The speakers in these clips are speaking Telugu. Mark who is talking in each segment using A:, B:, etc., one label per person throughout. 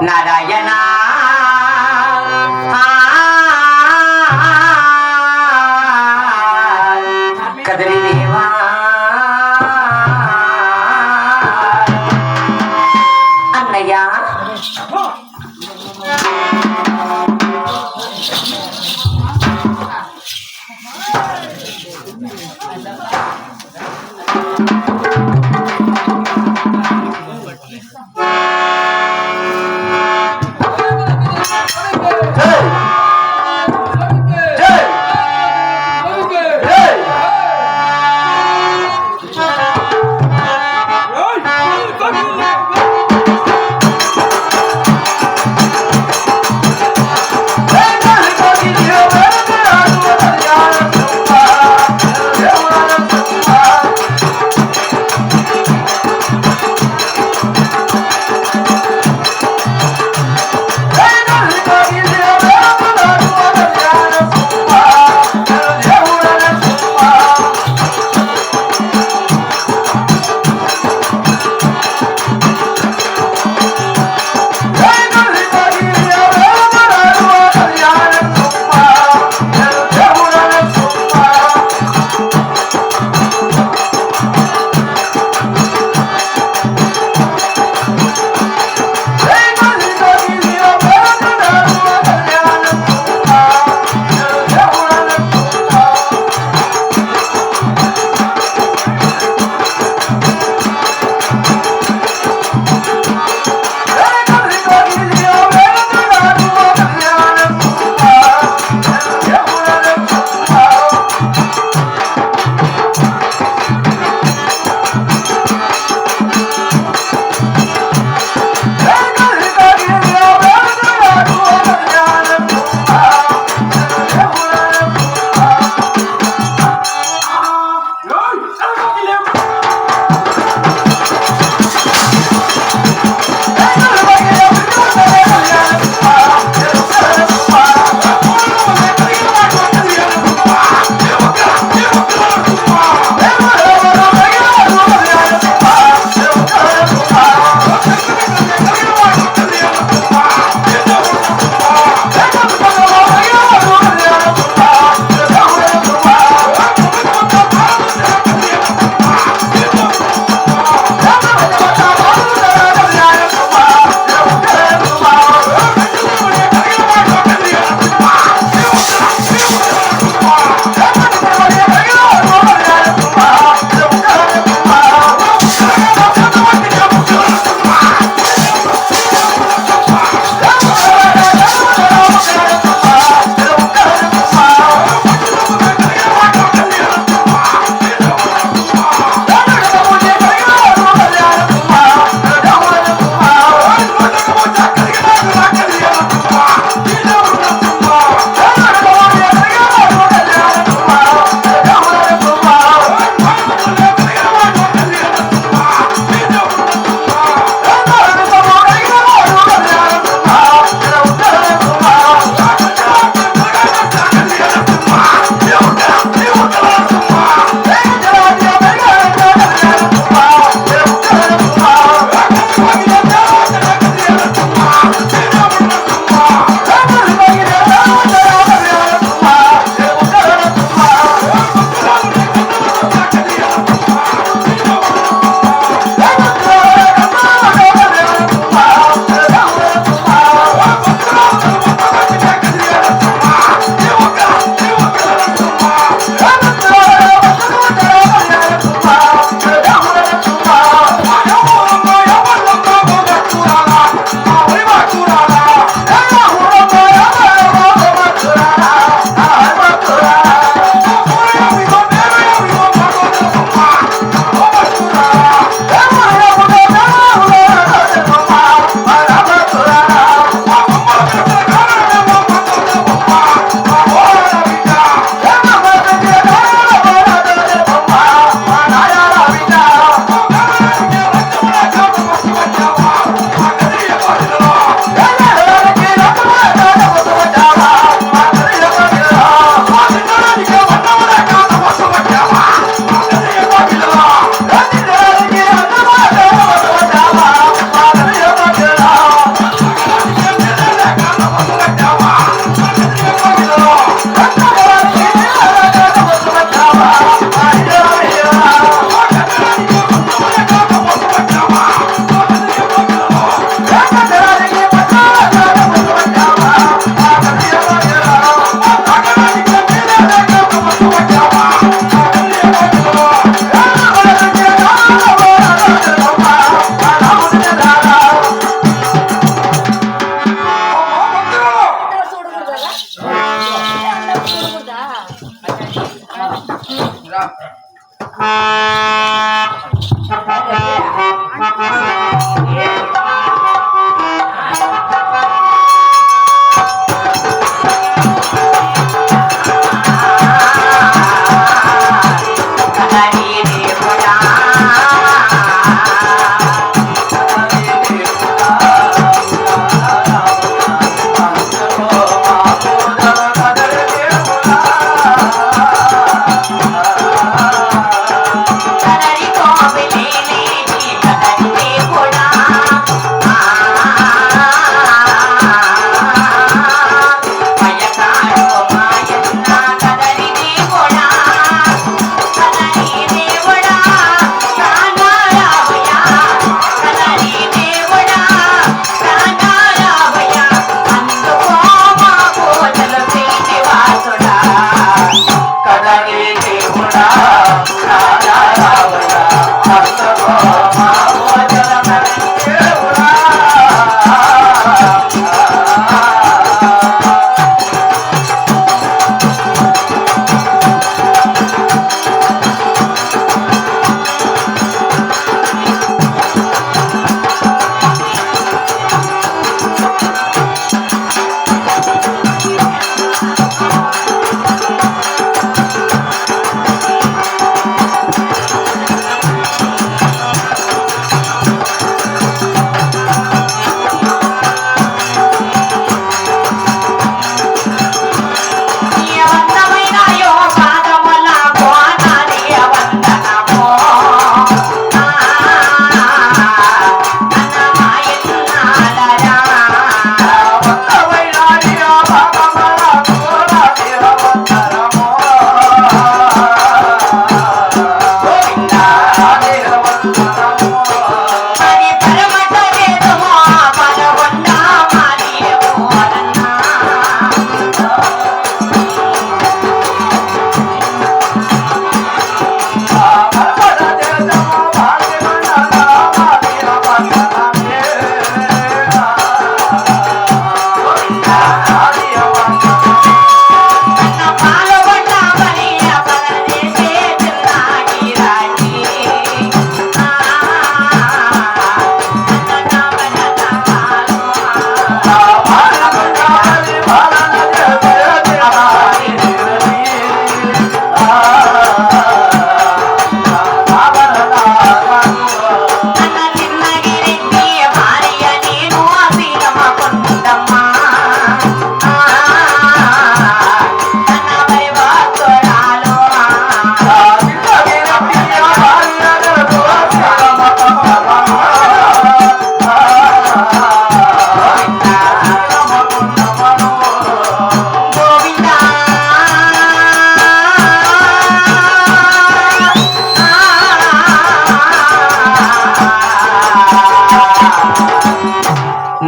A: నారాయణ కదలి దేవా అన్నయ్య
B: Yeah.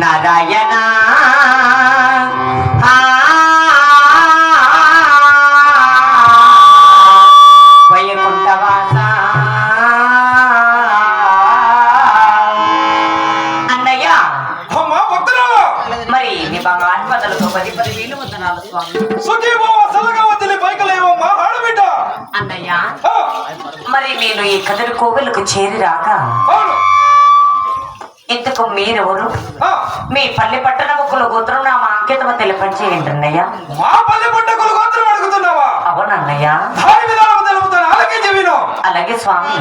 A: నారాయణ వైకుంఠవాస అన్నయ్య మరి నీ బాగా ఆత్మతలతో 10,000 వందనాలు స్వామి. అన్నయ్య మరి నేను ఈ కథలు కోవెలకు చేరి రాక ఇంతకు మీరెవరు? మీ పల్లె పట్టణ కుల గోత్రం నా అంకితం తెలిపంచేయండి అన్నయ్య.
B: మా పల్లె పట్టకుల గోత్రం అడుగుతున్నావా?
A: అవునన్నయ్య.
B: దాని విధానం తెలుపుతాను, అలాగే చెవిను.
A: అలాగే స్వామి.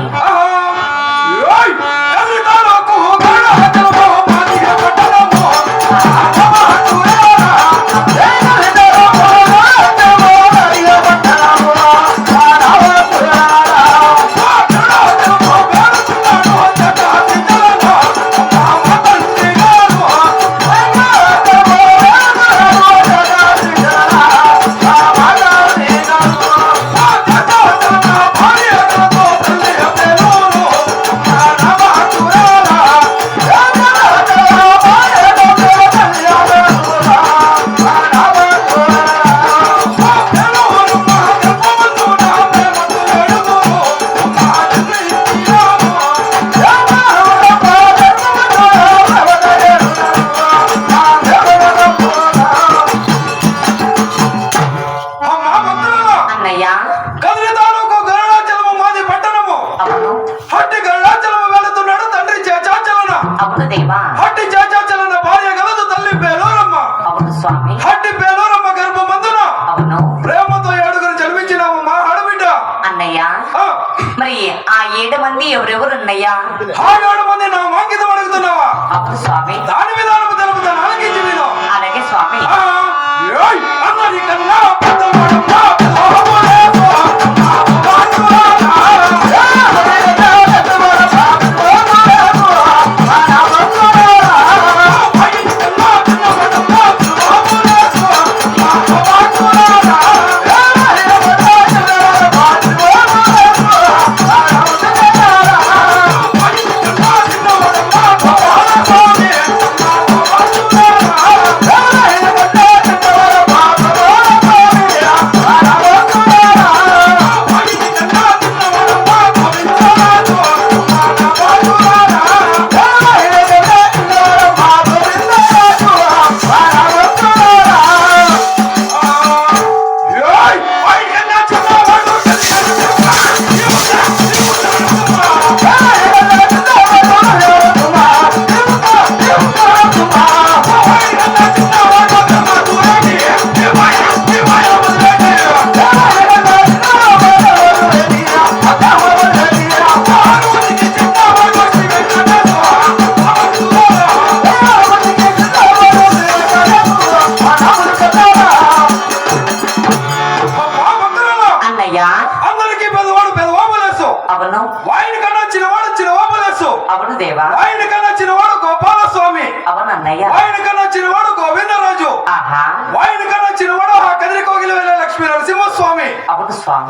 A: మరి ఆ 7 మంది ఎవరెవరు అన్నయ్యా?
B: ఆ 7 మంది నా అంకితం అడుగుతున్నావా?
A: అప్పుడు స్వామి
B: దాని విధానం తెలుపుతాను, ఆలకించి విను.
A: అలాగే స్వామి.
B: అందరికన్నా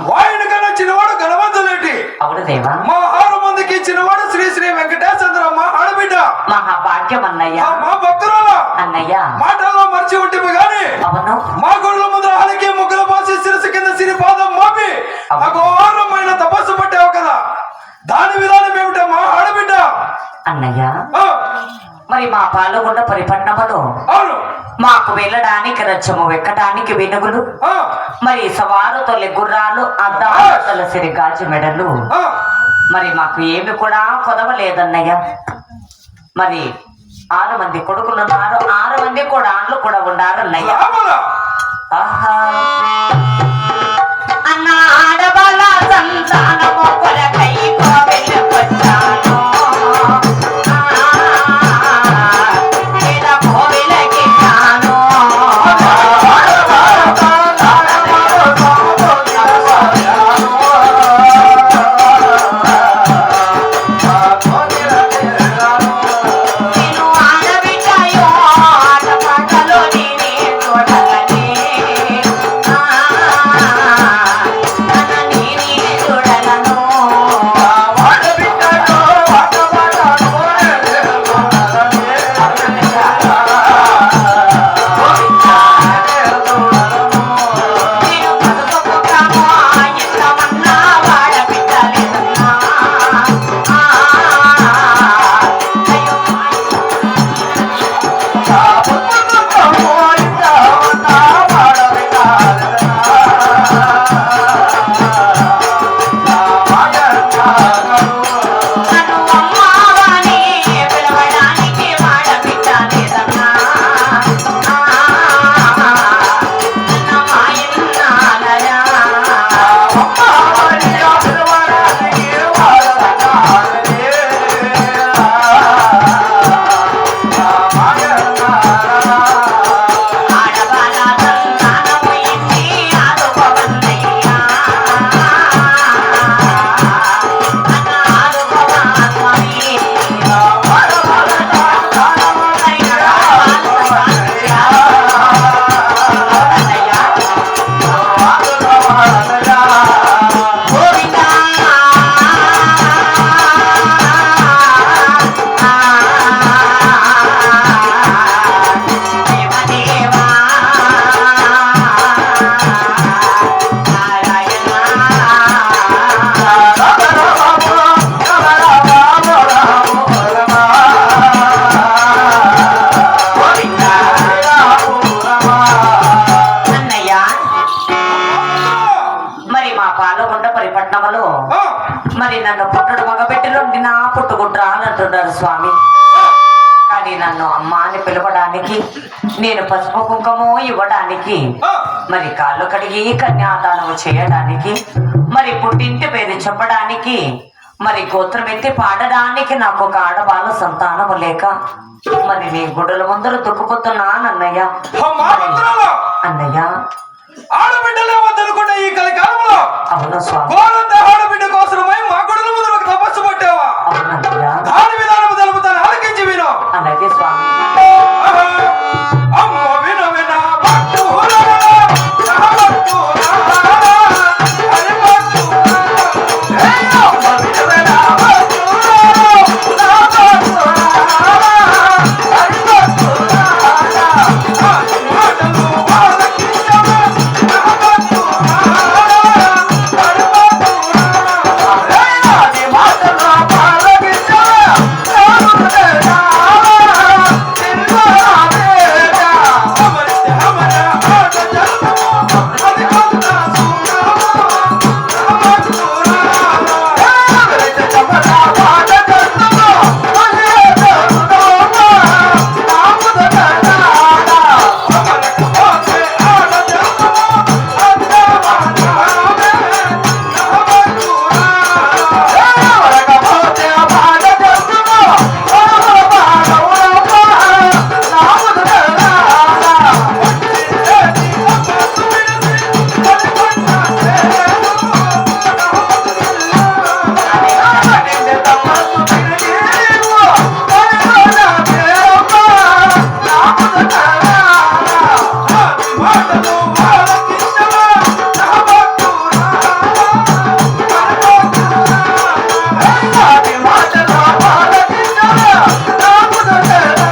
B: వాయిని కన్నా చిన్నవాడు గణవంతులేటి.
A: అవును దేవా.
B: మా 6 మందికి చిన్నవాడు శ్రీ శ్రీ వెంకటేశ్వర మా ఆడబిడ్డ.
A: మహాభాగ్యం అన్నయ్య. మా
B: భక్తురాల
A: అన్నయ్య
B: మాటల్లో మర్చి ఉంటుంది గాని
A: అవును
B: మా గుళ్ళ ముందు అలకి ముగ్గుల పోసి శిరసు కింద సిరి పాదం మోపి అఘోరమైన తపస్సు పట్టావు కదా, దాని విధానం ఏమిటో మా ఆడబిడ్డ?
A: అన్నయ్య మరి మా పాల్గొండ పరిపట్నములో మాకు వెళ్ళడానికి రచ్చము ఎక్కడానికి వెనుగులు, మరి సవారు తొలి గుర్రాలు, అద్దాల సిరి గాజు మెడలు, మరి మాకు ఏమి కూడా కొదవలేదన్నయ్య. మరి 6 మంది కొడుకులు ఉన్నారు, 6 మంది కూడా ఆళ్ళు కూడా ఉన్నారు అన్నయ్య. అన్న ఆడబల సంతానము కొరకై కోవెలకు కదా స్వామి. కానీ నన్ను అమ్మ అని పిలవడానికి, నేను పసుపు కుంకుమ ఇవ్వడానికి, మరి కాళ్ళు కడిగి కన్యాదానము చేయడానికి, మరి పుట్టింటి పేరు చెప్పడానికి, మరి గోత్రం ఎత్తి పాడడానికి నాకు ఒక ఆడవాళ్ళ సంతానము లేక మరి నీ గుడ్డల ముందర దుఃఖపోతున్నానన్నయ్య. అన్నయ్య
B: ఆడబిడ్డలే వద్దనుకున్న ఈ కలికాలంలో
A: అవును స్వామి.
B: ఆడబిడ్డ కోసమై మా గుడుల ముందు ఒక తపస్సు పట్టావా?
A: అవునన్నయ్య.
B: దాని విధానం తెలుపుతాను, ఆలకించి విను.
A: అలాగే స్వామి.
B: అమ్మ విను విన భక్తులారా, నా భక్తులారా, హరి భక్తులారా, అమ్మ విను విన భక్తులారా, నా భక్తులారా, హరి భక్తులారా, మాటలు ఆలకించవా, నా భక్తులారా, హరి భక్తులారా, నీ మాటలు ఆలకించవా, నా భక్తులారా.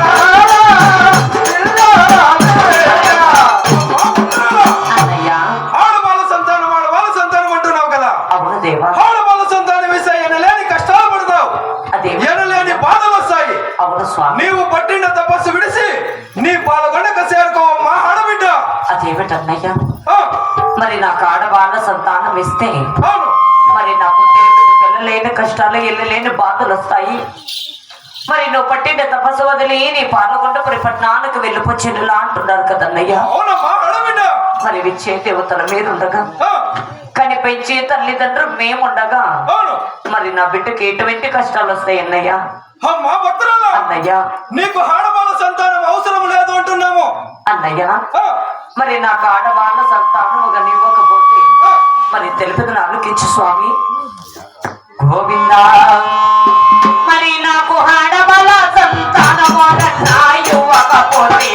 B: నీవు పట్టిన తపస్సు విడిసి నీ పాల్గొనక చేరుకోవమ్మా ఆడబిడ్డ.
A: అదేమిటన్నయ్యా, మరి నాకు ఆడవాళ్ళ సంతానం ఇస్తే
B: అవును,
A: మరి నాకు పిల్లలేని కష్టాలు ఎల్లలేని బాధలు వస్తాయి. మరి నువ్వు పట్టిన తపస్సు వదిలి నీ పాల్గొండ పట్టణానికి వెళ్ళిపోచ్చినలా అంటున్నారు కదన్నయ్యా.
B: అవునమ్మా ఆడబిడ్డ.
A: మరి విచ్చే దేవతల మీరుండగా, కనిపించే తల్లిదండ్రులు మేముండగా, మరి నా బిడ్డకి ఎటువంటి కష్టాలు వస్తాయి అన్నయ్యా?
B: అమ్మా భక్తురాలా,
A: అన్నయ్య
B: నీకు ఆడవాళ్ళ సంతానం అవసరం లేదు అంటున్నాము.
A: అన్నయ్య మరి నాకు ఆడవాళ్ళ సంతానం ఒక ఇవ్వకపోతే మరి తెలుపుది ఆలోకించు స్వామి. గోవిందా, మరి నాకు ఆడవాళ్ళ సంతానం ఇవ్వకపోతే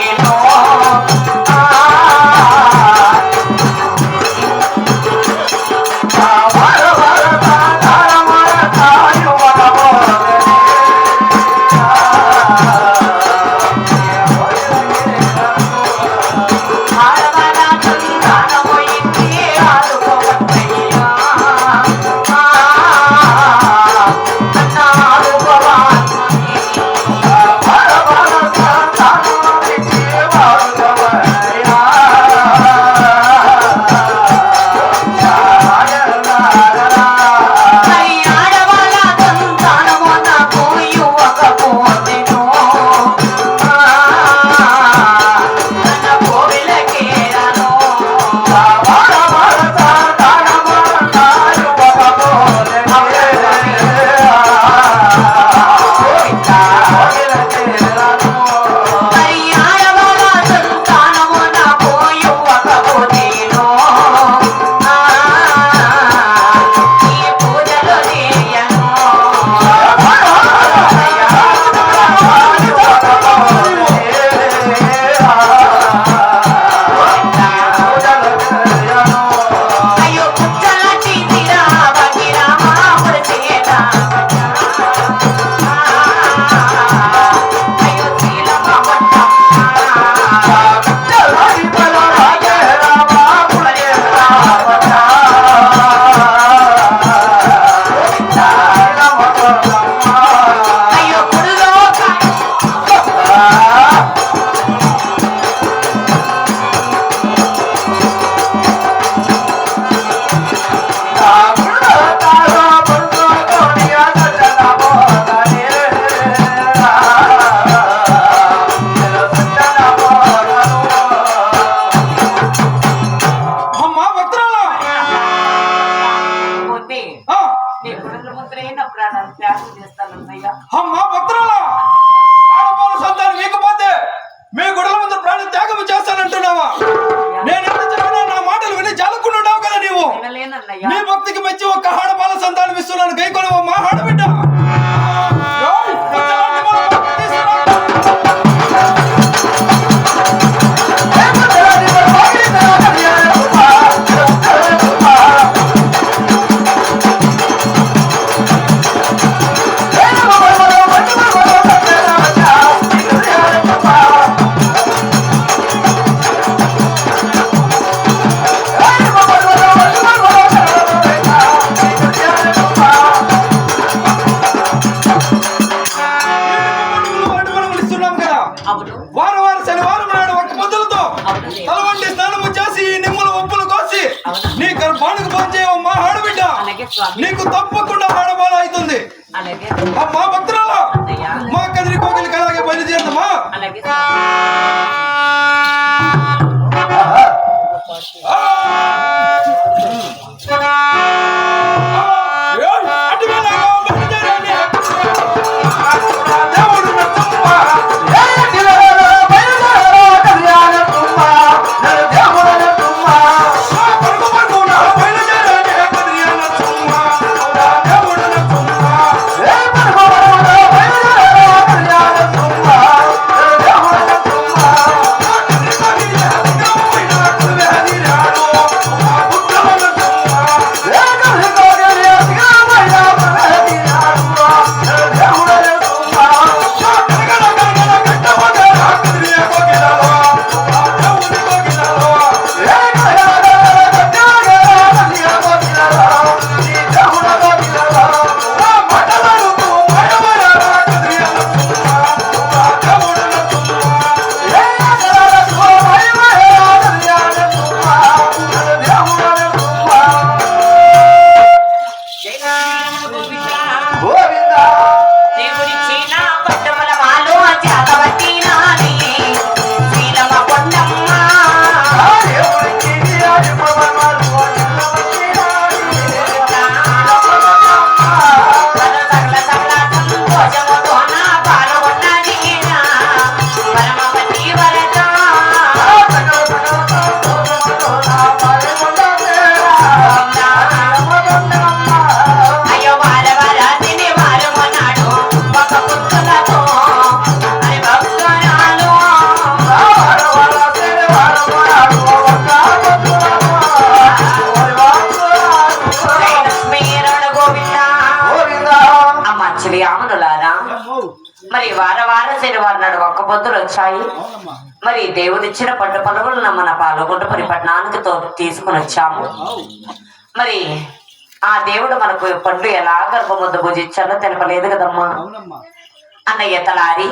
A: నా అన్నయ్య
B: నీ భక్తికి మెచ్చి ఒక్క ఆడబాల సంతానం ఇస్తున్నాను గైకొని ఓ మా ఆడబిడ్డ ఏయ్, వచ్చేవాడిని మనం భక్తి తీసుకురా. అడుగులు ఇస్తున్నాం కదా
A: అవును
B: వారం వారం శనివారం నాడు ఒక్క పొద్దులతో
A: అవును
B: తలవండి స్నానము చేసి ఈ నిమ్మల ఒప్పులు కోసి నీ గర్భానికి పోంచే ఓ మా ఆడబిడ్డ
A: అలాగే స్వామి
B: నీకు తప్పకుండా ఆడబాల అవుతుంది
A: అలాగే
B: మా భక్తురాలా
A: అన్నయ్య
B: మా కదిరి కోగిలికి అలాగే బయలుదేరదమ్మా
A: అలాగే మరి వార శనివారం నాడు ఒక్క పొద్దులు వచ్చాయి. మరి దేవుడిచ్చిన పండు పనులను మన పాల్గొంటూ పరిపట్నానికి తీసుకుని వచ్చాము. మరి ఆ దేవుడు మనకు పండు ఎలా గర్భముద్ద భుజించాలో తెలపలేదు కదమ్మా అన్నయ్య తలారి.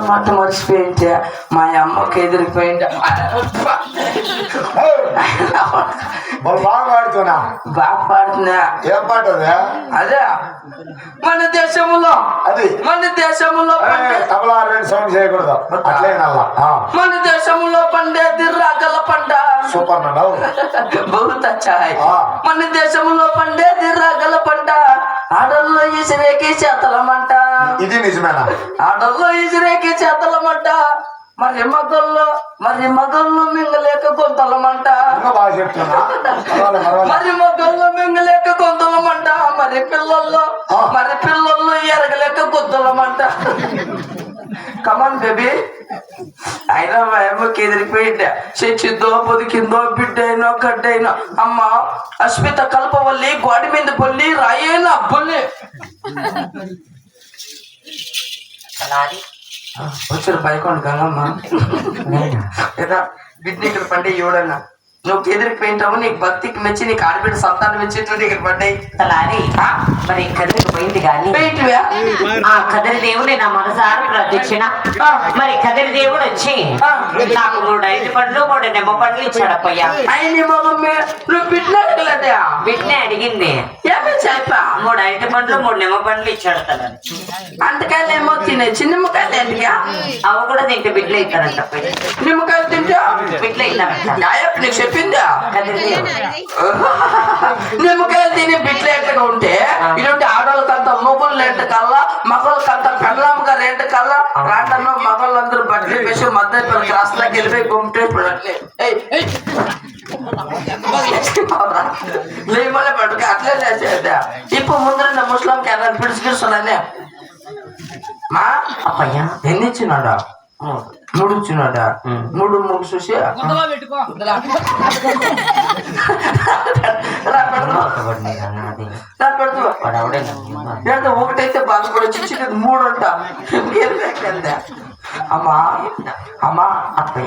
A: మాట మర్చిపోయింటే మా అమ్మకి ఎదిరిపోయింటే
C: బాగా పాడుతున్నా.
A: బాగా పాడుతున్నా.
C: ఏం పాట
A: అదే మన దేశంలో
C: తబలా రెండు సౌండ్ చేయకూడదు అట్లే నల్లా
A: మన దేశంలో పండేది రాగల పంట.
C: సూపర్
A: బహుత్ అచ్చా హై. మన దేశంలో పండేది రాగల పంట. ఆడల్లో ఇసిరేకి చేతలమంట.
C: ఇది నిజమేనా?
A: ఆడల్లో ఇసిరేకి చేతలమంట. మరి మగల్లో మింగలేక గొంతలమంట.
C: బాగా చెప్తున్నా.
A: మరి మగల్లో మింగలేక గొంతలమంట. మరి పిల్లల్లో ఎరగలేక గుద్దలమంట.
D: కమాన్ బేబీ అయినా మా అమ్మకి ఎదిరిపోయింది చచ్చిద్దో పొదికిందో బిడ్డ అయినో గడ్డ అయినో అమ్మ అస్మిత కల్పవల్లి గోడి మీద బొల్లి రాయేనా బొల్లి వచ్చారు బయకోండి గంగమ్మ లేదా బిడ్డ ఇక్కడ పండే ఎవడన్నా నువ్వు ఎదిరిపోయింటావు నీకు భక్తికి మెచ్చి నీకు ఆడబిడ్డ సంతానం ఇచ్చేటువంటి ఇక్కడ పడ్డాయి
A: తలారి మరి కదిరికి పోయింది కానీ ఆ కదిరి దేవుని నా మనసారా ప్రదక్షిణ మరి కదిరి దేవుడు వచ్చి నాకు 3 అరటి పండ్లు 3 నిమ్మ పండ్లు ఇచ్చాడప్పయ్యా.
D: నువ్వు బిడ్డ అడగలేదా
A: బిడ్డనే అడిగింది
D: ఏమో చెప్పా
A: 3 అరటి పండ్లు 3 నిమ్మ పండ్లు ఇచ్చాడు తలారి.
D: అంతకాయలు ఏమో తినే చిన్నమ్మకాయలు ఎందుకా
A: అవి కూడా తింటే బిడ్డలు ఇస్తారంట.
D: నిమ్మకాయలు తింటా
A: బిడ్డలు ఇస్తారంట
D: నీకు చెప్పిందా
A: కదిరి దేవుడు.
D: నిమ్మకాయలు తిని బిడ్డలు ఎట్టగా ఉంటే ఇలాంటి ఆడవాళ్ళకంతా మొగుళ్ళు ఎంట కల్లా మగవాళ్ళకంతా పెళ్ళమ్మగా రెంట కల్లా రాటల్లో మగవాళ్ళందరూ బట్టలు వేసి మధ్య రాష్ట్రాలకు వెళ్ళిపోయి గుంటే లేమలే పట్టుకు అట్లే లేచేదా ఇప్పుడు ముందర ముస్లాంకి ఎలా పిడుచుకిస్తున్నానే మా
A: అప్పయ్యా
D: ఎన్ని ఇచ్చినాడా 3 ఇచ్చినాడా 3 ముగ్గు చూసి ఒకటైతే బాధపడి వచ్చి 3 అంట అమ్మా అమ్మా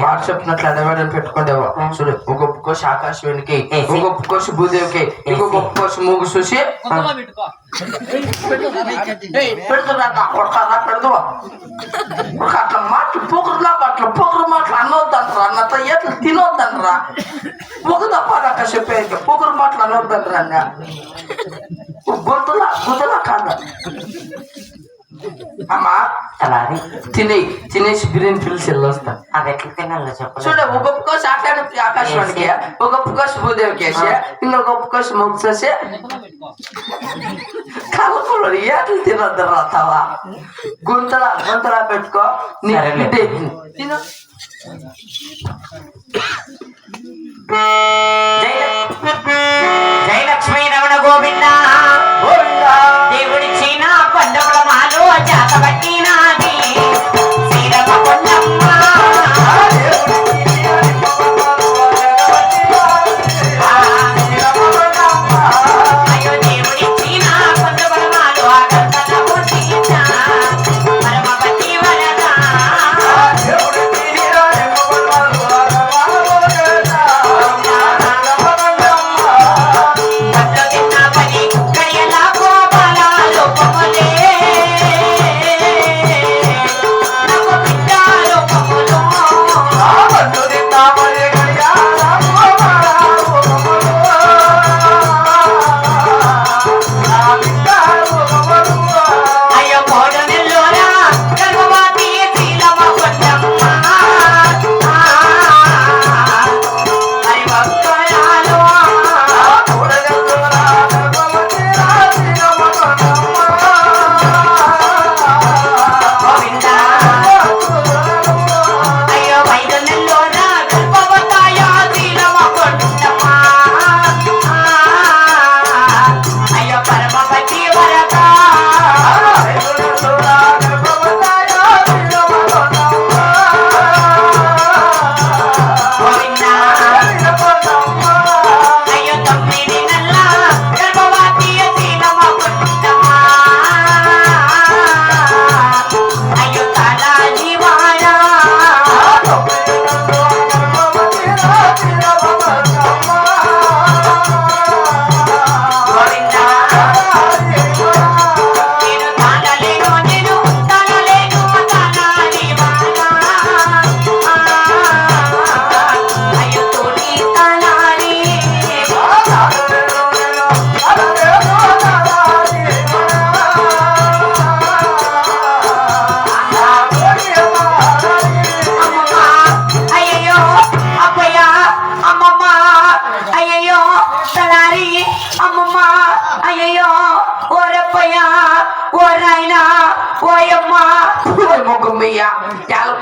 D: వాడు చెప్పినట్లు అడవాడని పెట్టుకుండేవా చూడు ఒక కోసి ఆకాశవానికి ఒక కోసి భూదేవికి ఇంకొక కోసి మూగు చూసి పెడుతున్నా పెడదు అట్లా మాటలు పొగరులా మాటలు పొగరు మాటలు అనొద్దంటారా అన్నతో ఎట్లా తినొద్దంటారా ఒక తప్ప నాకు చెప్పేది పొగరు మాటలు అనొద్దంటారా అన్న గుద్దలా కాదు అమ్మా
A: తలారి
D: తినేసి బిర్యానీ పిలిచి వెళ్ళొస్తా.
A: అది ఎట్లా తినాలో చెప్పు.
D: చూడ ఒక కోసి ఆకాశవానికి ఒక కోసి భూదేవికి వేసి ఇంకొక కోసి ముగ్గు చేసి కలుపులు ఎట్లు తినొద్దు రాతావా గుంతలా పెట్టుకో తిను.
A: జై లక్ష్మీ రమణ గోవింద దేవుడి చీన పండుగల మాలు జాత పట్టినాది శ్రీరమ పొన్నమ్మ అయ్యో దేవుడి చీన పండుగల మాలు ఆగంతల పూజించ పరమపతి వరద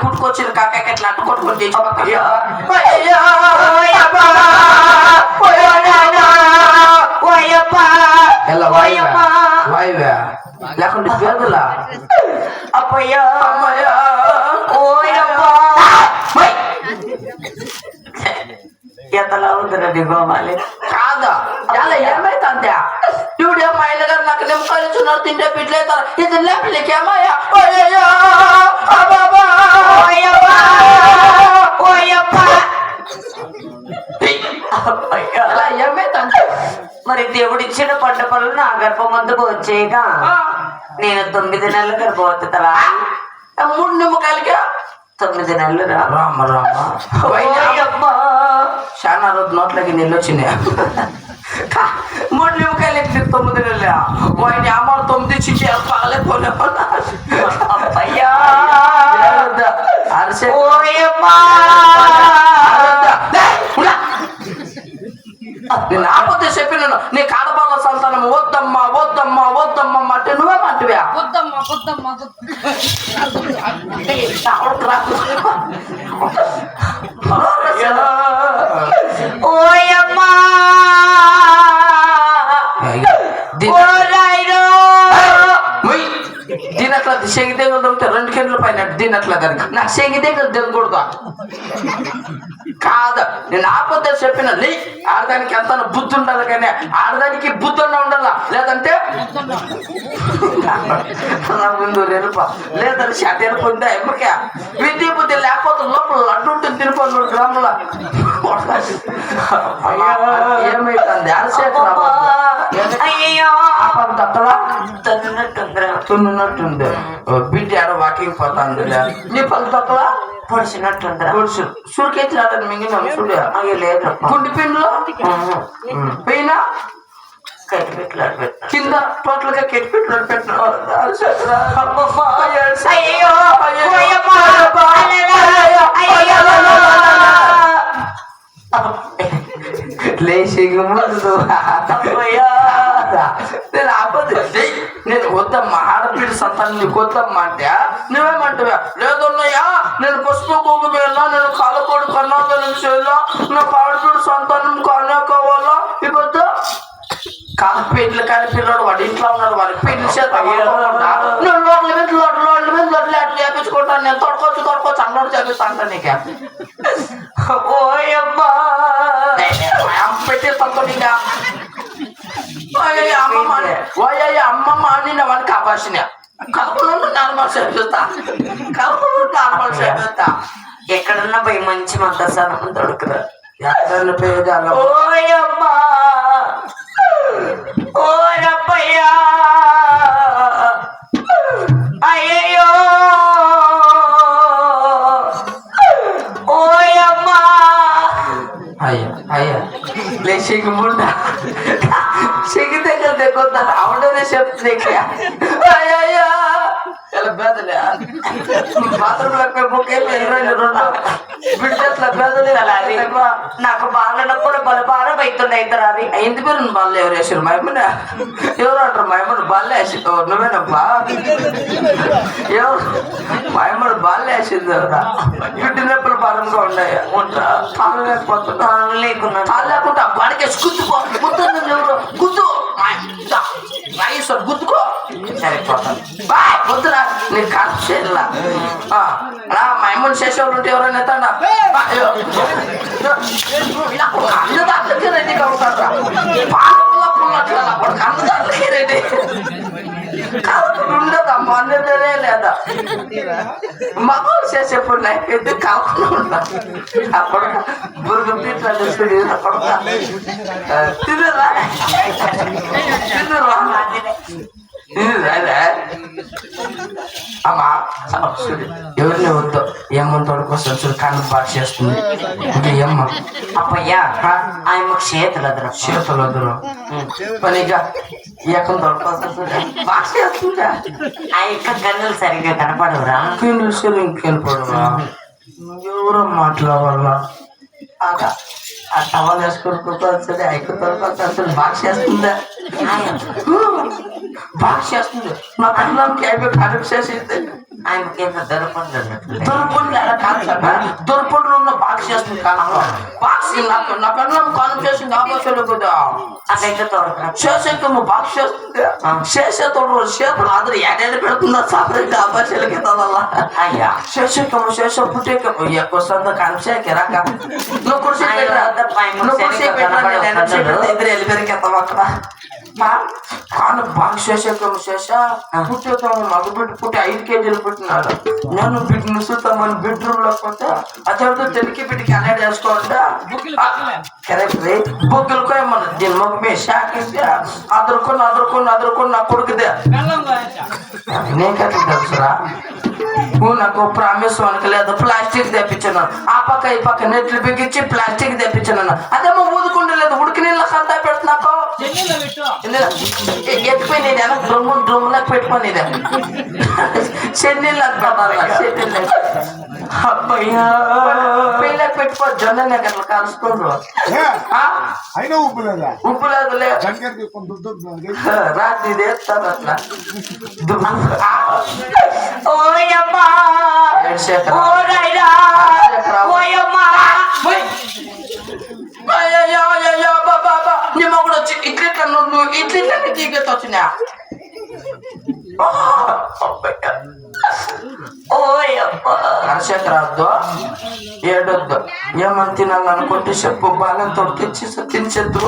D: పుట్టుకొచ్చిన కాకాకి ఎట్లా అట్టుకొట్టుకొని వాయువే లేకుంటే పేదలా
A: అప్పయ్యా
D: అమ్మయ్యా
A: ఓయబ్బా ఎంతలా ఉందిరా నీ గోమాలి
D: కాదా అలా ఏమైతే ఇవిడే మా ఆయన గారు నాకు నిమ్మకాయలు ఇచ్చున్నారు తింటే పిట్లేతారు ఇది లేపలేకేమయ్యా అలా ఏమైతే
A: మరి దేవుడిచ్చిన పంట పనులు నా గర్భమందుకు వచ్చేగా నేను 9 నెలల గర్భవతి తరా
D: 3 నిమ్మకాయలకే
A: 9 నెలలు రా
D: రామ చాలా రోజు నోట్లకి నీళ్ళు వచ్చినాయి 3 నిమ్మకాయలు ఎక్కి 9 నెలలు వాడిని అమ్మ 9 చిచ్చి పగలేకపోయినా
A: అయ్యా
D: అరిసే నేను ఆపతే చెప్పినాను నీ కాడపాల సంతానం వద్దమ్మా వద్దమ్మా వద్దమ్మా అంటే నువ్వేమంటివా
A: ఓయమ్మా
D: దీనట్లా శంగి దగ్గర దొరికితే 2 కింటల పైన దీనట్లా దానికి నాకు శంగి దగ్గర దిగకూడదు కాదు నేను ఆపద చెప్పిన లే ఆడదానికి ఎంత బుద్ధి ఉండాలి కానీ ఆడదానికి బుద్ధి ఉండాలా లేదంటే లేదంటే షాట్ వెళ్ళిపోయిందా ఎమ్మకే విద్య బుద్ధి లేకపోతే లోపల లడ్డు ఉంటుంది తినిపోయి 100 గ్రాముల ఏమైతుంది తున్నట్టుంది బిడ్డ ఆడ వాకింగ్ పోతాంది నీ పళ్ళు తప్పలా
A: పొడిచినట్టుందిరా
D: సురికైతే ఆడని మింగిన చూడు
A: అయ్యో లేదు
D: గుండి పిండిలో పైన
A: కట్టిపెట్లు
D: కింద టోటల్ గా కెట్టిపెట్లు లేచి ముందు నేను ఆపదు నేను వద్దమ్మా ఆడపిల్ల సంతానం నీకు వద్దమ్మా అంటే నువ్వేమంటావా లేదన్నయ్యా నేను పసుపు కుంకుమ వెళ్ళా నేను కాలకోడు కన్నాదనం చేయాలా నాకు ఆడపిల్ల సంతానం కానే కావాలా ఇప్పుడు పెళ్లి కానీ పిల్లడు వాడు ఇంట్లో ఉన్నాడు వాడి పెళ్లి చేస్తాను లోడ్ల మీద లోడ్లు అట్లా చేపించుకుంటాను నేను తొడకొచ్చు అన్నోడు చేపిస్తాను నీకే
A: ఓయమ్మా
D: పెట్టే తక్కువ అమ్మమ్మ అని వాడికి ఆపాసిన కలుపులు నార్మల్ చేపిస్తా
A: ఎక్కడన్నా పోయి మంచి మద్దసానం దొరకదా
D: ఎక్కడ పేరు
A: ఓయమ్మా ఓ రబ్బయ్యా అయ్యయ్యో ఓయమ్మా
D: అయ్యా లే సిగ్గుండా సిగ్గు దగ్గర దగ్గర అవునే చెప్తుంది అయ్యయ్యా ఇలా బెదలే బాత్రూంలో బుక్ బిడ్డట్లా బెదలే
A: నాకు బాలనప్పుడు బల భారం అవుతుండే ఇద్దరు అది
D: ఇంటి పేరు బాల్లో ఎవరు వేసారు మైమూన ఎవరు అంటారు మైమూడు బాల్లో వేసి నువ్వేనబ్బా ఎవరు మైమూడు బాల్లో వేసింది ఎవరా ఇంటి నొప్పులు భారంగా ఉన్నాయి తాను లేకపోతున్నా లేకుండా వాడికేసి గుద్దుకో గుర్తుంది ఎవరు గుద్దు గుద్దుకో
A: సరిపోతాను
D: బాయ్ వద్దురా నీకు ఖర్చు చేయాల మైమూన్ చేసేవాళ్ళు ఉంటే ఎవరైనా ఎత్తండా అన్నదాట్లకి రెడ్డి కలుగుతారా అన్నదాట్లకి రెడ్డి ఉండదమ్మా అన్నదే లేదా మగవాళ్ళు చేసేప్పుడు నాకైతే కాకుండా ఉంటాను అప్పుడు బురుగు పీట్ల తినరా అమ్మా ఎవరిని వద్దు ఏమని తోడుకొస్తాను చూడు కన్ను బాగా చేస్తుంది ఇంకా ఏమ్మ
A: అప్పయ్యా ఆయనకు చేతులు అదరు
D: చేతులు వద్దురు పనిగా ఏకం తోడుకొస్తా బాగా చేస్తుందా
A: ఆ యొక్క గన్నులు సరిగ్గా కనపడవురా
D: కిండు ఇంకెళ్ళిపోడురా ఎవరో మాట్లాడాల ఆ టవల్ వేసుకొని కూర్చోవచ్చుది ఐకు తోడుకొస్తాను బాగా చేస్తుందా బాగా చేస్తుంది నా పిల్లలకి అయిపోయి కరెక్ట్ చేసి
A: ఆయనకి దొరకండి
D: దొరకండి అలా కాదు సార్ దొరకండి ఉన్న బాక్స్ చేస్తుంది కాదు బాక్స్ నాకు నా పెళ్ళం కాలం చేసింది ఆకాశాలు కదా
A: అట్లయితే తోడుకురా
D: చేసేకము బాక్స్ చేస్తుంది చేసేతో చేతులు అందరూ ఏడేళ్ళు పెడుతుందా సాపరేట్ ఆకాశాలకి తదల్లా
A: అయ్యా
D: చేసేకము చేసే పుట్టేకము ఎక్కువ సంద కనిసేకి రాక నువ్వు కుర్చీ పెట్టరా నువ్వు కుర్చీ పెట్టరా ఇద్దరు వెళ్ళిపోయారు ఎత్తవా అక్కడ కాను బాగా చేసేకము చేసా పుట్టేకము మగ బిడ్డ పుట్టి 5 కేజీలు పుట్టినాడు నేను బిడ్డ ముసుతామని బెడ్రూమ్ లో పోతే అతడితో తెలికి బిడ్డకి అలర్ట్ చేసుకోవాలంటే కరెక్ట్ బొగ్గులకో ఏమన్నా దీని మొక్క మీద షాక్ ఇస్తే అదురుకొని నా కొడుకుదే నీకెట్లా తెలుసురా నువ్వు నాకు ప్రామిస్ మనకి లేదు ప్లాస్టిక్ తెప్పించాను ఆ పక్క ఈ పక్క నెట్లు బిగించి ప్లాస్టిక్ తెప్పించాను అదేమో ఊదుకుంటే లేదు ఉడికి నీళ్ళ కంతా పెడుతున్నాకో ఎత్తిపోయి వెనక డ్రమ్ములకు పెట్టుకొని చెన్నీళ్ళకి అబ్బయ్యా పెళ్ళకి పెట్టుకో జొన్న అట్లా కలుసుకుండ్రు
C: అయినా ఉప్పు లేదా
D: ఉప్పు లేదులే రాత్రి వేస్తారు అట్లా
A: ఓయమ్మా ఓ రాయరా ఓయమ్మా
D: అయ్యో బాబా నీ మొగుడు వచ్చి ఇట్లా నువ్వు ఇట్లా తీగతో వచ్చినా హర్షకరాద్దు ఏడొద్దు ఏమని తినాలనుకుంటే చెప్పు బాలంతో తెచ్చిస్తా తినిచేద్దు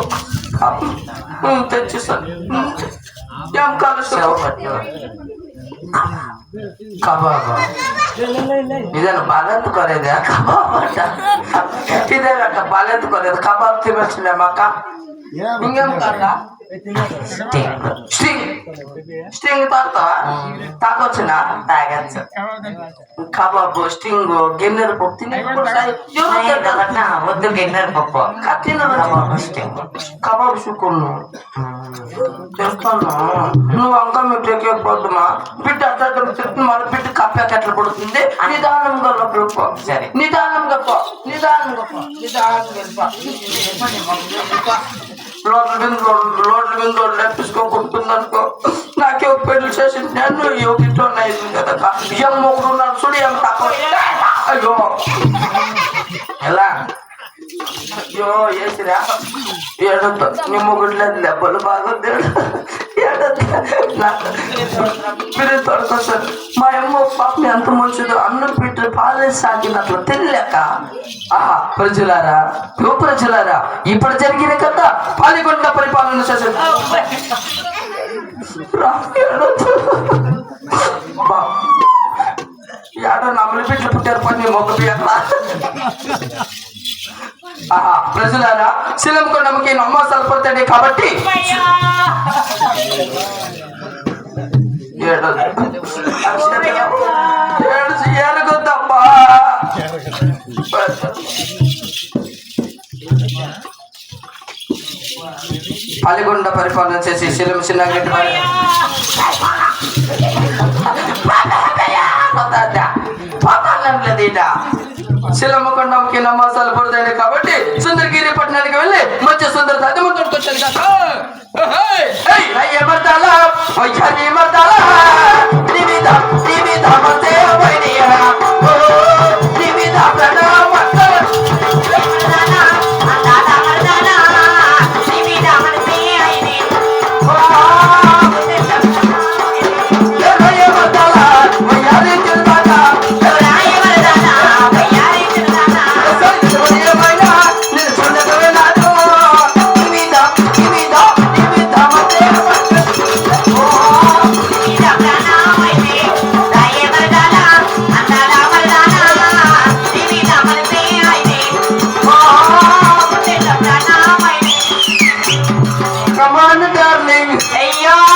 D: తెచ్చిస్తా ఏం కాదు కబాబా ఇదేనా బాలెందుకు కొరేదా కబాబ్ అంట ఇదేనట బాలెందుకు కొరేది కబాబ్ తినొచ్చినామక్క ఇంకేం కాదా స్టింగ్ తాగుతావా తాగొచ్చునా
A: తాగచ్చు
D: కబాబు స్టింగ్ గిన్నెర పప్పు
A: వద్దు గిన్నెర పప్పు
D: కబాబ్ షుకును చేస్తాను నువ్వు అంకా మీకు పోద్దుమా బిడ్డ అట్లా మన బిడ్డ కప్పాక ఎట్లా పడుతుంది నిదానంగా లోపలిపో
A: సరే
D: నిదానంగా పో నిదానంగా రోడ్ల మీద లేపించుకోకుంటుందనుకో నాకే పెళ్లి చేసి నేను యోగితో అయింది కదా ఏం మొగుడు ఉన్నాడు చూడు ఏం తక్కువ అయ్యో ఎలా అయ్యో ఏసిరా ఏడొద్దు నీ మొగుడు లేదు దెబ్బలు బాగుంది మీరు తొడకొస్తారు మా అమ్మ పాపని ఎంత మంచిదో అన్నం పెట్టి పాలేసి సాగినట్లు తెలియక ఆహా ప్రజలారా ప్రజలారా ఇప్పుడు జరిగిన కదా పాలిగొండ పరిపాలన చేసేది ఏడో నమ్మలి బిడ్డలు పుట్టారు పని మొక్క అట్లా ఆహా ప్రజలారా శిలంకొండకి నమ్మసాలు పడతాడే కాబట్టి ఏడుగుద్దమ్మా పాలిగొండ పరిపాలన చేసి శిలం చిన్నగట్టి పోతాలేదు ఇట శిలమ్మకొండకి నమాసాలు పడతాయి కాబట్టి సుందరగిరి పట్టణానికి వెళ్ళి మంచి సుందర తదిమంతుడికి వచ్చాను
A: అయ్యో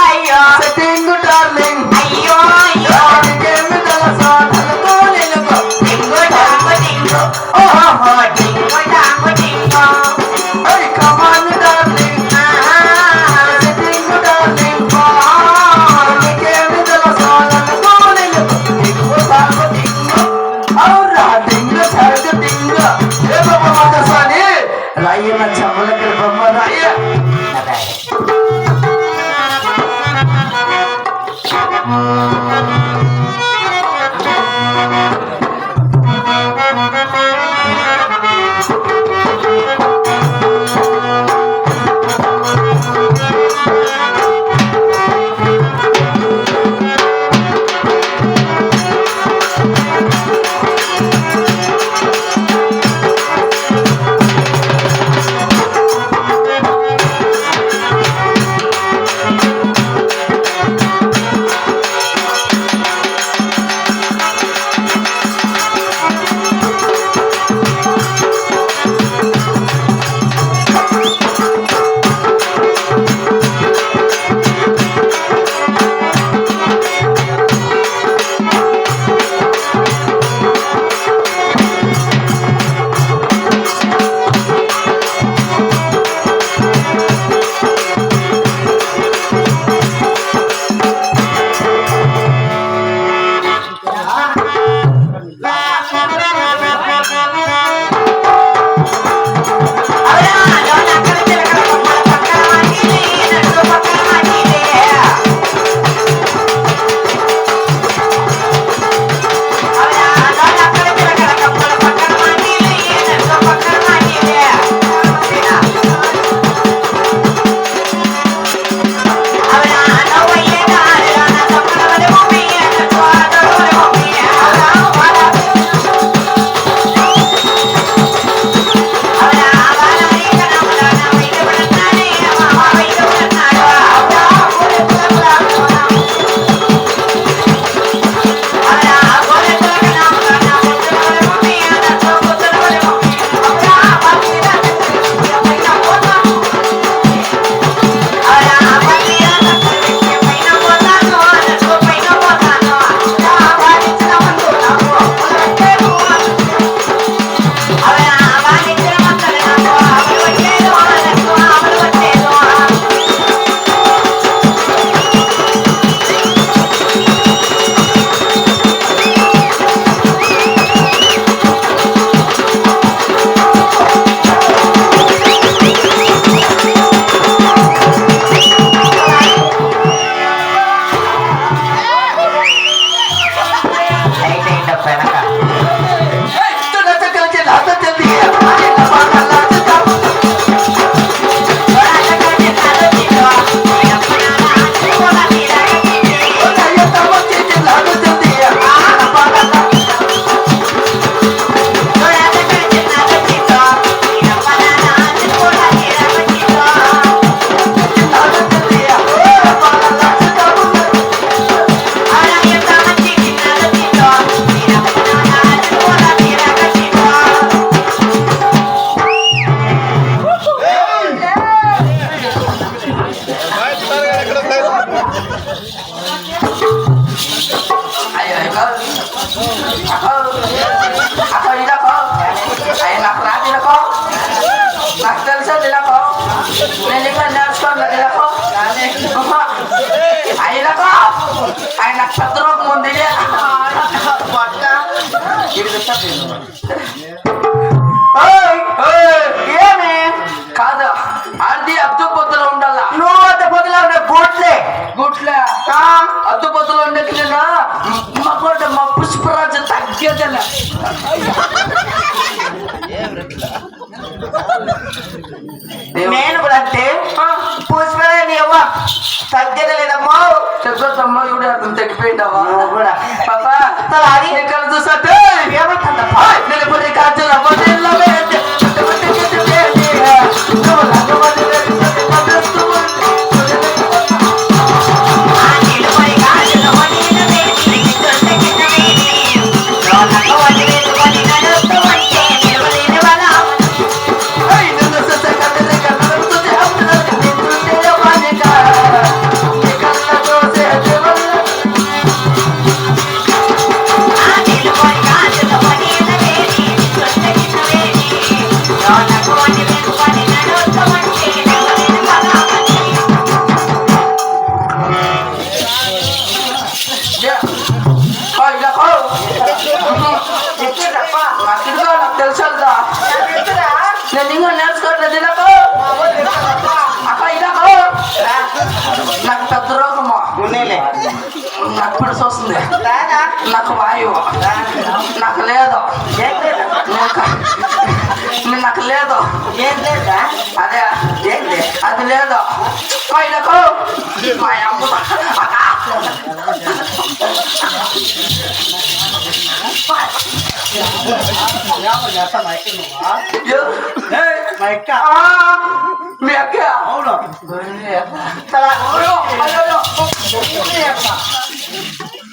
D: అక్క ఇలాకో అయ్యి నాకు రాదు ఇలాకో నాకు తెలుసా ఇలాకో నేను ఇంకా నేర్చుకోలేదు ఇలాకో అయినాకో ఆయన నాకు పెద్ద రోగం ఉంది ఏమి కాదు అది అద్దు పొద్దులో ఉండాలా
A: నువ్వు అంత పొద్దులో ఉండే గుడ్లే
D: గుట్లే అద్దు పొద్దులో ఉండేకి నేను మా పుష్పరాజు తగ్గేదలే
A: నేను కూడా అంతే పుష్పరాజు అవ్వ తగ్గలేదమ్మా
D: తగ్గొద్దమ్మా ఇవిడ అర్థం తగ్గిపోయిందవా
A: నువ్వు కూడా
D: పాపా
A: అది
D: ఇక్కడ చూసంటే
A: ఏమైతుందమ్మా
D: నిలబడి కాజల బొడ్డెల్లో వేస్తే నాకు తెలుసా నేను ఇంకా నేర్చుకోవట్లేదు ఇలాకో అక్క ఇలాకో నాకు పెద్ద రోగము నాకు పిడిసి వస్తుంది నాకు వాయువు నాకు లేదు నాకు లేదు అదే అది లేదు ఇలాకో మా అమ్మ మీ అక్క
C: అవును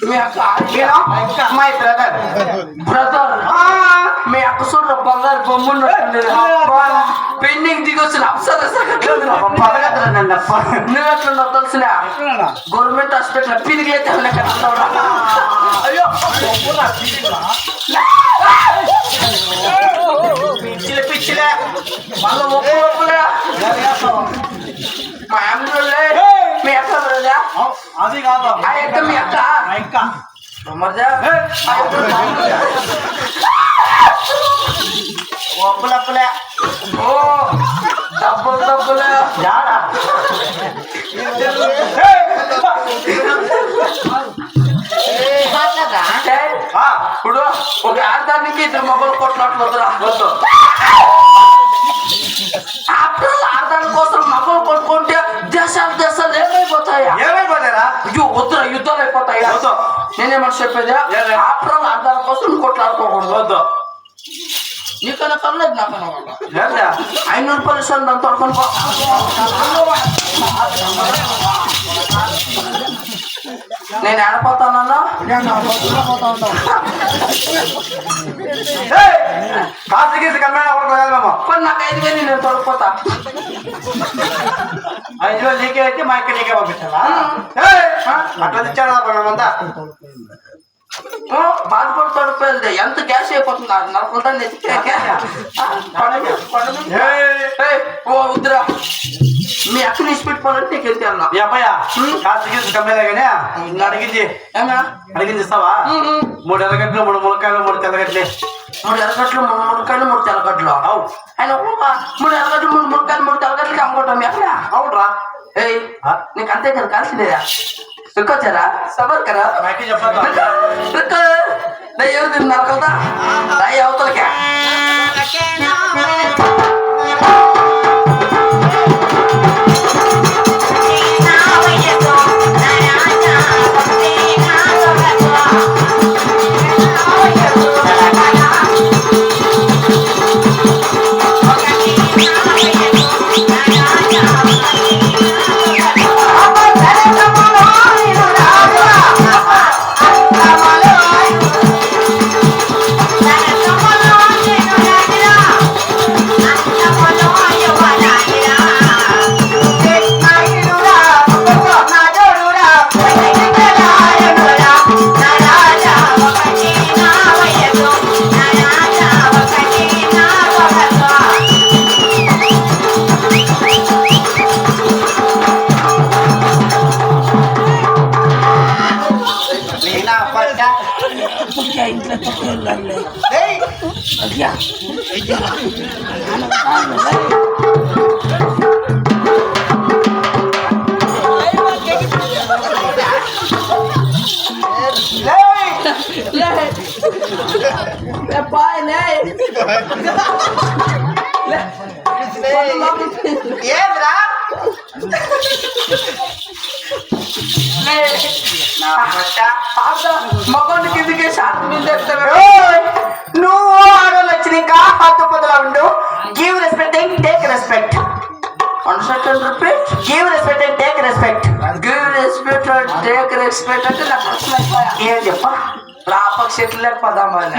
D: మీ అక్క మై బ్రదర్ మీ అక్క చూడ బంగారు బొమ్మలు పెండింగ్ దిగొచ్చిన నువ్వెట్లున్నా తెలిసిన గవర్నమెంట్ హాస్పిటల్ పీరికి అయితే అయ్యో పిచ్చిలే పిచ్చిలే మళ్ళీ ఒప్పులే మా అమ్మలే మీ అక్క బ్రదా
C: అది కాదు
D: ఆ యొక్క మీ అక్క
C: ఇంకా
D: మరదా
A: ఒప్పులప్పులే
D: ఓ డబ్బులే
A: జాడా
D: ఇప్పుడు ఒక ఆడదానికి ఇద్దరు మొబైల్ కొట్లాట్లు వద్దురా వద్దు ఆడదాని కోసం మొబైల్ కొట్టుకుంటే దేశాలు ఏమైపోతాయా
B: ఏమైపోతారా
D: అయ్యో వద్దురా యుద్ధాలు అయిపోతాయా నేనేమని చెప్పేది ఆఫ్టర్ ఆల్ ఆడదాని కోసం కొట్లాడుకోకూడదు
B: వద్దు
D: నీకన్నా కనలేదు నాకన్నా 500 రూపాయలు ఇస్తాను దాన్ని తొడుకొని నేను ఆడపోతానన్నా
B: కాసు కమ్మాడు
D: మరి నాకు 5,000 నేను తొడకపోతా
B: 5 నీకే అయితే మా ఇక్కడ నీకే పంపించాలా అట్లా తెచ్చాడు అంతా
D: బాధపడి తొడిపోయింది ఎంత గ్యాస్ అయిపోతుంది నరకలతో నెత్తికే ఓ వద్దురా మీ అక్క తీసి పెట్టుకోవాలంటే నీకు ఎంత అన్నా
B: ఈ అబ్బాయ కాసు కమ్మేలే కానీ ఇంకా అడిగింది అడిగింది ఇస్తావా 3 ఎర్రగడ్డలు 3 ములక్కాయలు 3 తెల్లగడ్డలు
D: 3 ఎర్రగడ్డలు 3 ములక్కాయలు 3 తెల్లగడ్డలు ఆయన 3 ఎర్రగడ్డలు 3 ములక్కాయలు 3 తెల్లగడ్డలకి అమ్ముకుంటాం మీ అక్కడ
B: అవునరా
D: ఏయ్ నీకు అంతే కదా కాల్సిందేదా సుఖోచారా సబర్ కరా
B: చెప్పండి
D: ఎవరు తిన్నారు కదా రాయి అవతలకే పుట్టిన ఇంట్లో తొక్కేళ్ళే
C: ఏయ్,
D: అయ్యా
C: ఏయ్,
D: బాయ్ లే
A: ఏంద్రా
D: మగోని కిందికి షార్ట్ మీద
A: ఓయ్, నువ్వు ఆడోళ్ళు వచ్చి ఇంకా హద్దు పొదలా ఉండు. Give respect and take respect.
D: 1 second repeat.
A: Give respect and take respect.
D: Give respect and take respect అంటే నాకు అసలు అయిపోయా.
A: ఏం చెప్పా
D: రాపక్ష ఎట్లా లేకపోదామని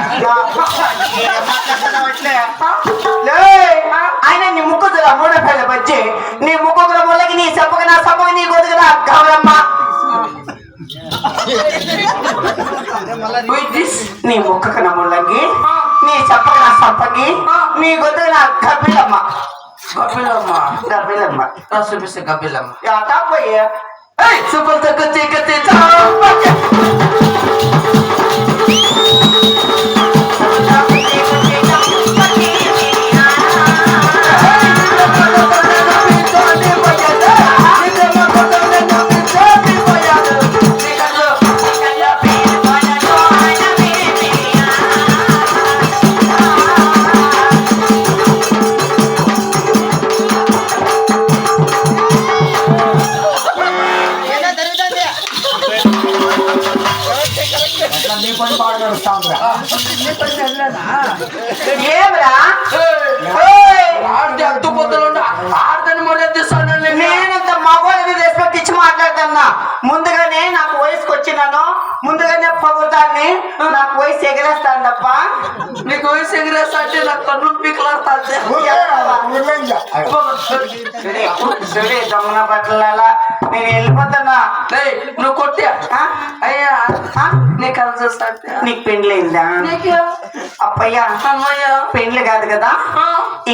A: ఆయన నీ ముక్కు మూడ పేల వచ్చి నీ ముక్కు ముళ్ళకి నీ చెప్పక నా సమ్మకి నీ గొదుగురా గౌరమ్మ. నీ ముక్కకు నా ముళ్ళకి నీ చెప్పక నా సప్పకి నీ గొదుగు నా గబ్బిలమ్మ.
D: గబ్బిలమ్మ
A: గబ్బిలమ్మ
D: చూపిస్తే గబ్బిలమ్మ
A: యాతా పోయి
D: సూపర్ తక్కువ
C: నీ పని బాగా నడుస్తా ఉందిరా.
A: ఏమిరా
D: ఆడితే అద్దు పొద్దులు ఆడదని మర్యాద ఇస్తాను
A: నేనంత మగవాళ్ళని రెస్పెక్ట్ ఇచ్చి మాట్లాడుతున్నా. ముందుగానే నాకు వయసుకు వచ్చినాను, ముందుగానే పొగుతాన్ని నాకు వయసు ఎగరేస్తాను తప్ప.
D: నీకు వయసు ఎగిరేస్తా అంటే నాకు కన్ను పీకలాడతా
C: ఊరే, ఊర్లేంజా.
A: సరే దొంగన బట్టల నేను వెళ్ళిపోతున్నా.
D: నువ్వు కొట్టా
A: ఆ?
D: అయ్యా
A: ఆ?
D: నీకు అది చూస్తా
A: నీకు పెండ్లైందా?
D: నీకు
A: అప్పయ్యా
D: అమ్మయ్యా
A: పెండ్లు కాదు కదా,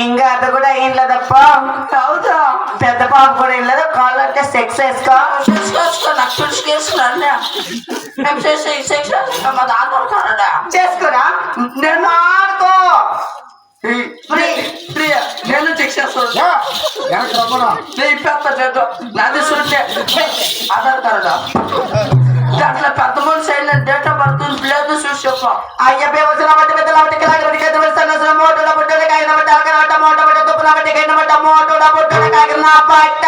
A: ఇంకా అది కూడా ఏం లేదప్ప.
D: అవుదా
A: పెద్ద పాప కూడా ఏం లేదు. కావాలంటే సెక్స్ వేసుకో.
D: నాకు పిలుచుకేసుకున్నా మేము చేసే ఈ సెక్షన్ మా దాంట్లో కాడా
A: చేసుకోరా, నేను ఆడుకో.
D: ప్రియా నేను చెక్ చేస్తాను
C: యా, వెనక్కి రమ్మరా.
D: నేను ఇప్పేస్తా నాది చూస్తే ఆధార్ కార్డా దాంట్లో పెద్ద మనిషి అయిన డేట్ ఆఫ్ బర్త్ లేదు చూసి చెప్పా
A: అయ్యే వచ్చిన బట్టి పెద్దల బట్టి కిలాకి పెద్ద వస్తాను మోటోల బుట్టలు కాగిన బట్టి అక్కడ మోటో బట్టి తుప్పుల బట్టి కైన బట్ట మోటోల బుట్టలు కాగిన బట్ట.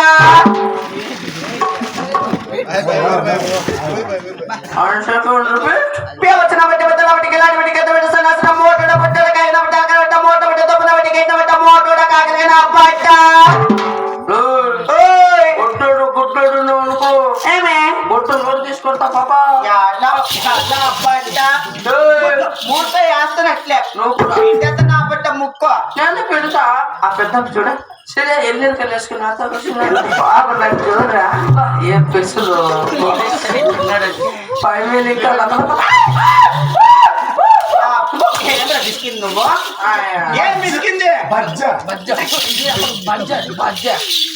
A: వచ్చిన బట్టి పెద్దల బట్టి కిలాకి బట్టి పెద్ద వస్తాను మోటోల బుట్టలు కాగిన బట్టి అక్కడ మోటో బట్టి తుప్పుల బట్టి కైన బట్ట మోటోల కాగిన బట్ట.
D: గుడ్డోడు గుడ్డోడు నువ్వు అనుకో
A: ఏమే
D: బొట్టు నోటు తీసుకుంటా పాపా
A: మూర్తో వేస్తున్నట్లే
D: నువ్వు కూడా
A: నా బట్ట ముక్కో.
D: నేను పెడతా ఆ పెద్ద చూడ సరే ఎల్లుడికి వేసుకున్నా బాగున్నాడు చూడరా ఏం పెసులు 5,000 ఇంకా
A: నువ్వు ఏం మిసికింది
C: బజ్జ.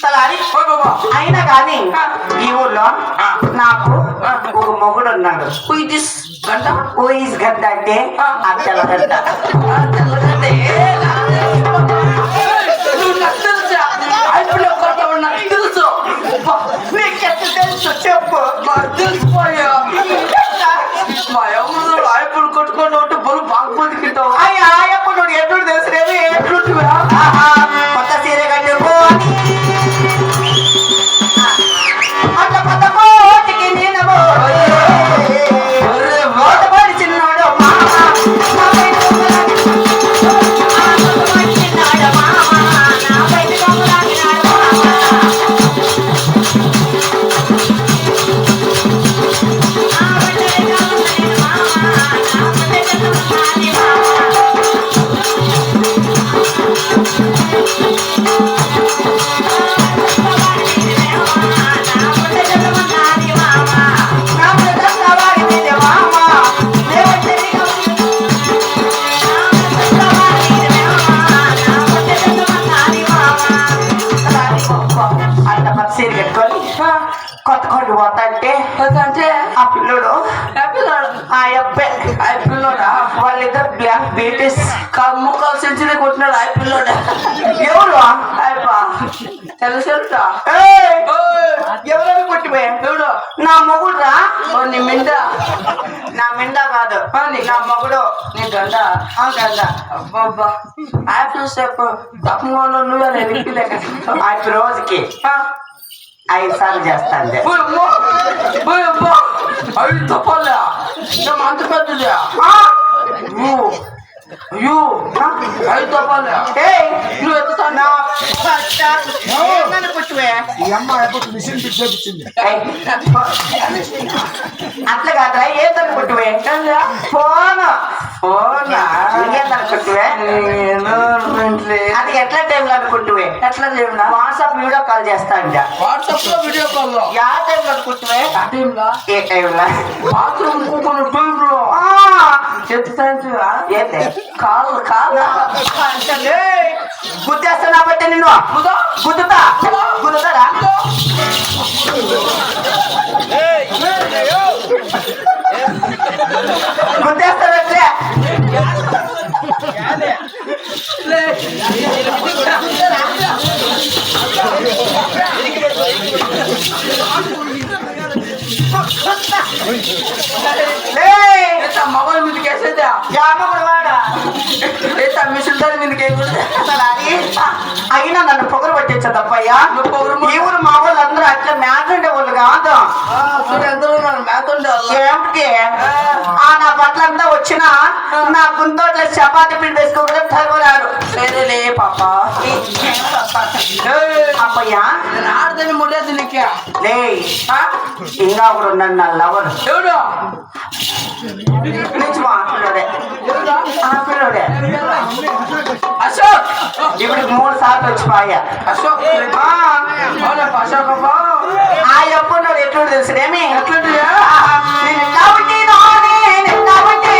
A: సలారి అయినా కానీ ఈ ఊర్లో నాకు ఒక మొగుడు ఉన్నాడు.
D: గంట
A: ఊయిస్ గద్ద అంటే ఆ తెల్లగడ్డ.
D: నువ్వు నాకు తెలుసా అయిపోయి కొడతావు నాకు తెలుసు
A: నీకెంత తెలుసు చెప్పు.
D: నాకు తెలిసిపోయా మా ఎవరు అయిపోయి కొట్టుకొని ఉంటే బరువు బాగా పొందుకుంటావు
A: అయ్యా ఎప్పుడు నువ్వు ఎప్పుడు తెలుసులేవి
D: ఎట్లుంటివా
A: కొత్త సీర కట్టుకోని అట్లా కొత్త కోటికి నేను ఓటపడి చిన్నాడు మామ నా పైన చిన్నాడు మామ నా పైన కొమ్మలాగినాడు మామ. నా
D: అంటే
A: ఆ పిల్లడు
D: ఆ పిల్లోడు
A: ఆ అబ్బే
D: ఆ పిల్లోడా
A: వాళ్ళిద్దరు బ్లాక్ బ్యూటీస్.
D: ముక్కలు సెంచరీ కొట్టినాడు ఆ పిల్లోడా
A: ఎవరు
D: అయిపా తెలుసా
A: ఏయ్! ఎవరని కొట్టిపోయా
D: చూడు
A: నా మొగుడు రా.
D: నీ మిండ
A: నా మిండ కాదు నా మొగుడు.
D: నీ గండ
A: ఆ గండ
D: అబ్బబ్బా ఆపిల్ సేపు తప్పకుండా నువ్వే వెలిపిలేక
A: ఆ రోజుకి 5 సార్లు చేస్తాను.
D: అవి తప్పలే అంత పెద్దది అవి తప్పలే నువ్వు ఎత్తుతాను
A: కొట్టిపోయా
C: ఈ అమ్మ అయిపోతే మిషన్ ఫిక్స్ చేపించింది.
A: అట్లా కాదురా ఏదని కొట్టివే ఫోన్ ఇంకేందని కొట్టివే అది ఎట్లా టైంలో అనుకుంటువే
D: ఎట్లా చేయడా
A: వాట్సాప్ వీడియో కాల్ చేస్తా అంట.
D: వాట్సాప్ లో వీడియో కాల్ లో
A: యా టైంలో అనుకుంటువే
D: ఆ టైంలో
A: ఏ టైంలో
D: బాత్రూమ్ కూకున్న టైంలో చెప్తాంటివా
A: ఏంటి
D: కాళ్ళు కాళ్ళు
A: గుద్దేస్తున్నా బట్టే నిన్ను గుద్దుతా గుద్దుతారా గుద్దేస్తారంటే
D: మొబైల్ మీదకి వేసేదా
A: వాడా
D: మిషన్ దాని మీదకి
A: అయినా నన్ను పొగరు పట్టించా తప్పయ్యా. ఈ ఊరు మా వాళ్ళు అందరూ అట్లా మ్యాచ్ ఉండే వాళ్ళు కాదు.
D: ఎందరూ మ్యాథ్ ఉండే
A: ఏమిటి నా బట్టలంతా వచ్చినా నా గుంతోట్ల చపాతి పిండి వేసుకోకుండా తగరారు.
D: సరేలే పాప
A: అప్పయ్యా
D: నేను ఆడదని ముడేది నీకే
A: లే ఇంకా కూడా ఉన్నాడు నా లవర్
D: ఎవడు
A: నుంచి మా పిల్లడే ఆ పిల్లడే
D: అశోక్
A: ఇప్పుడు 3 సార్లు వచ్చిపోయా.
D: అశోక్ అశోక్ అబ్బా
A: ఆ ఎప్పుడు ఎట్లు తెలుసునేమి
D: ఎట్లుంది
A: నేను కాబట్టి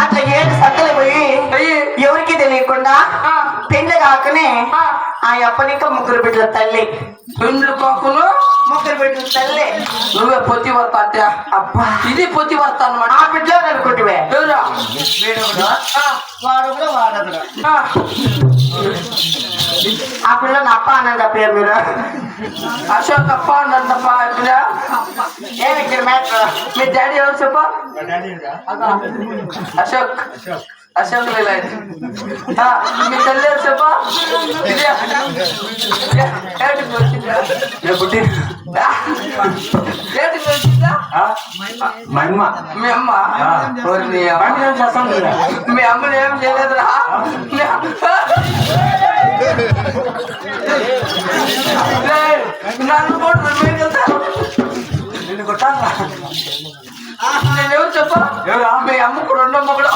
A: అట్లా 7 సంతలు పోయి ఎవరికి తెలియకుండా పెళ్లి కాకనే ఆ అప్పనిక 3 బిడ్డల తల్లి.
D: పెండ్లు కాకును
A: 3 బిడ్డల తల్లి
D: నువ్వే పొత్తి వర్త అంటే
A: అబ్బా
D: ఇది పొత్తి వర్త అనమాట
A: ఆ బిడ్డలో అనుకుంటువే
D: ఎవరా
A: వాడు కూడా వాడదు. ఆ పిల్లని అప్ప అనండి పేరు మీరు
D: అశోక్ అప్ప అన్నప్ప ఇక్కడ
A: ఏమి ఇక్కడ మ్యాటర్
D: మీ డాడీ ఎవరు చెప్ప అశోక్ అశోక్ మీ తల్లి ఎవరు చెప్ప మీ అమ్మ మీ అమ్మని ఏం చేయలేదురా నన్ను కూడా
B: నిన్ను కొట్టాను
D: నేను ఎవరు చెప్ప మీ అమ్మకు 2వ మొగుడు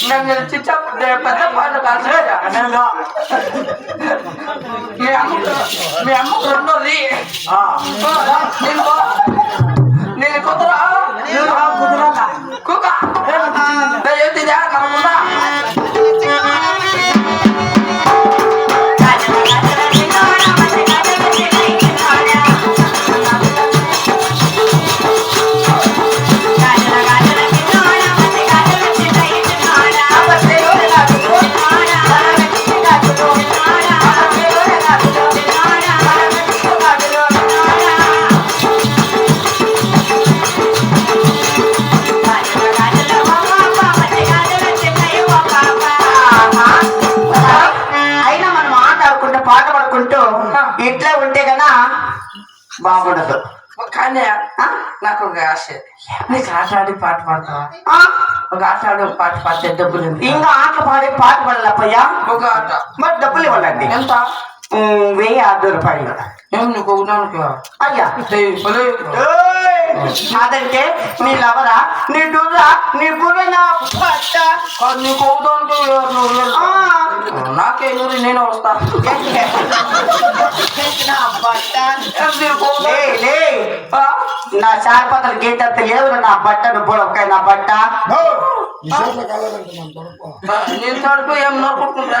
D: నేను చిచ్చ పెద్ద పాటలు కాల్చలేదా మీ అమ్మకు 2వది నేను కుదరా కుక్క ఏంటిదా నమ్ముదా
A: ఇట్లా ఉంటే కన్నా బాగుండదు.
D: కానీ నాకు ఒక ఆశ, నీకు ఆట ఆడి పాట పాడతావా? ఒక ఆట ఆడి పాట పాడితే డబ్బులు ఎంత?
A: ఇంకా ఆటలు పాడే పాట పడాలప్పయ్యా.
D: ఒక ఆట
A: మరి డబ్బులు ఇవ్వాలండి.
D: ఎంత?
A: 1000 రూపాయలు.
D: ఏం నీకు ఒకదానికి
A: అయ్యా
D: ఏయ్,
A: అదంటే నీ లవరా, నీ డుర్రా, నీ బుర్ర నా పట్ట.
D: కాదు, నీకు ఒకదానికి 2,000. నాకే ఊరి నేను వస్తా.
A: నా బట్ట.
D: నీకు
A: లే, లే. నా చార్పతలు గీత లేవురా నా బట్టను బుడకాయ నా బట్ట.
C: నిషేధ కాలేదంటున్నాను దొరకవు.
D: నేను తడిపోయి ఏం నోరుకుంటున్నా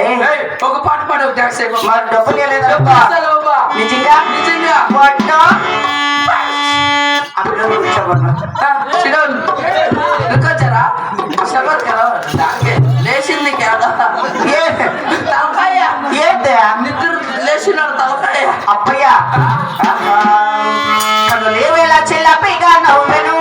A: ఏయ్,
D: ఒక పాట పాడు డాన్స్
A: మరి డబ్బులు ఇవ్వలేదా? నిజంగా
D: నిజంగా
A: బట్ట అప్పుడు కూర్చోబడ్డా.
D: వచ్చారా శబత్ కదా దానికి లేచింది కదా తలకాయ
A: ఏంటి
D: నిద్ర లేచినాడు తలకాయ.
A: అప్పయ్యా కను లేవేలా చెల్లపిగా నవ్వెను.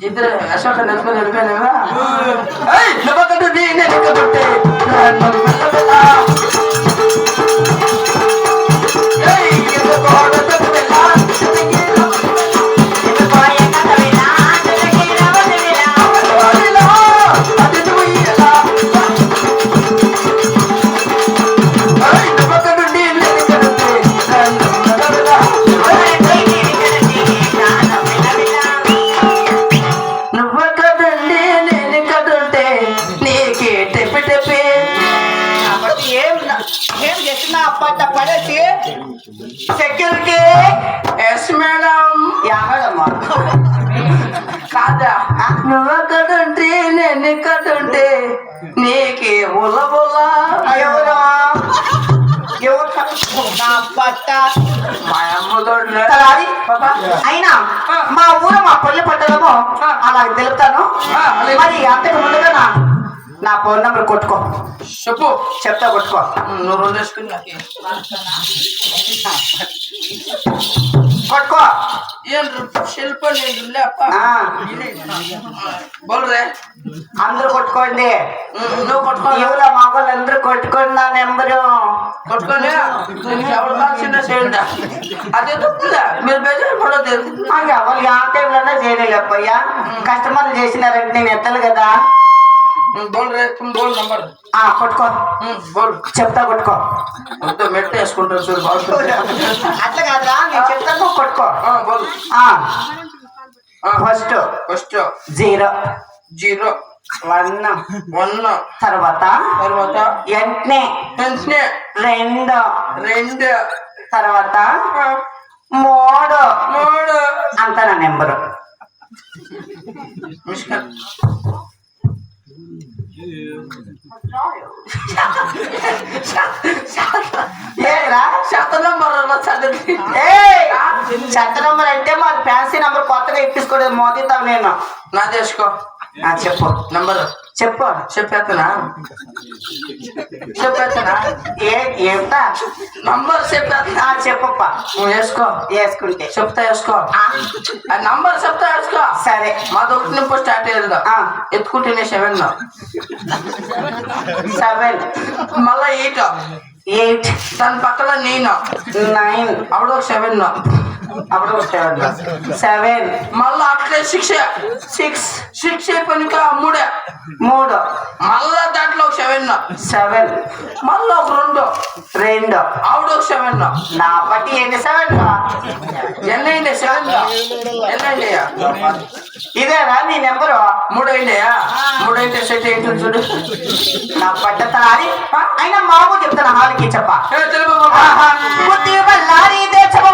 D: ఇద్దరు అశోక నెలకొని వెళ్ళిపోయినా నువ్వు నేను ఎక్కడుంటే
A: పడేసి సెక్యూరిటీ
D: ఎస్ మేడం
A: ఎవడమ్మా
D: కాదా నువ్వెక్కడుంటే నేను ఎక్కడుంటే నీకే బుల్ల బుల్ల
A: ఎవరు నా పట్ట
D: మా అమ్మతో
A: అయినా మా ఊరు మా పల్లె పట్టణము అలా తెలుపుతాను. మరి అంతకు ముందుగా నా ఫోన్ నెంబర్ కొట్టుకో.
D: చెప్పు
A: చెప్తా కొట్టుకో.
D: నువ్వు 2 వేసుకుని
A: కొట్టుకో.
D: ఏం శిల్ప బోల్రే
A: అందరూ కొట్టుకోండి.
D: నువ్వు కొట్టుకో.
A: ఎవరో మగవాళ్ళు అందరూ కొట్టుకోండి నా నెంబరు.
D: కొట్టుకోలే ఎవరు చిన్న చేయండి అదే తప్పుదా మీరు బేజారు పడదు.
A: వాళ్ళు ఆ టైంలోనే చేయలేకపోయా. కస్టమర్లు చేసినారంటే నేను ఎత్తాలి కదా.
D: బోల్ రే బోల్ నంబర్
A: కొట్టుకో.
D: బోల్
A: చెప్తా కొట్టుకో.
D: మెట్ట వేసుకుంటారు చూడు బాగుంటుంది.
A: అట్లా కాదురా నేను చెప్తాను కొట్టుకో.
D: బోల్
A: ఫస్ట్
D: 0 0
A: 1
D: 1
A: తర్వాత
D: తర్వాత
A: ఎంటనే
D: వెంటనే
A: 2
D: 2
A: తర్వాత 3
D: 3
A: అంత నా నెంబరు.
D: మిస్టర్
A: ఏరా
D: శతనంబర్ చదివి
A: చెత్త నంబర్ అంటే మాది ఫ్యాన్సీ నంబర్ కొత్తగా ఇప్పించుకోలేదు మోదీతావు నేను.
D: నా చేసుకో
A: చెప్పు
D: నంబర్
A: చెప్పు
D: చెప్పేస్తున్నా
A: ఏమిటా
D: నంబర్ చెప్పేస్తున్నా
A: చెప్పప్పా.
D: నువ్వు వేసుకో
A: వేసుకుంటే
D: చెప్తా వేసుకో ఆ నంబర్ చెప్తా వేసుకో
A: సరే.
D: మాది 1 నుంచి స్టార్ట్ అయ్యేదిగా ఎత్తుకుంటేనే 7
A: 7
D: మళ్ళా 8
A: 8
D: దాని పక్కన నేను
A: 9
D: అప్పుడు 7
A: అప్పుడు 7
D: మళ్ళా అట్లే 6 అయిపోయినాక 3 మళ్ళా దాంట్లో 7 మళ్ళా ఒక 2 ఆవిడ ఒక 7
A: నా బట్టి ఎన్ని 7
D: ఎన్నైంది 7 ఎన్నైందయ్యా
A: ఇదేనా నీ నెంబరు?
D: 3 అయిందయ్యా 3 అయితే సెట్ ఏంటి చూడు
A: నా పట్టతనారి అయినా మామూలు చెప్తాను హాల్కి చెప్ప
D: తెలుగు
A: బుద్ధి బల్లారి దేశము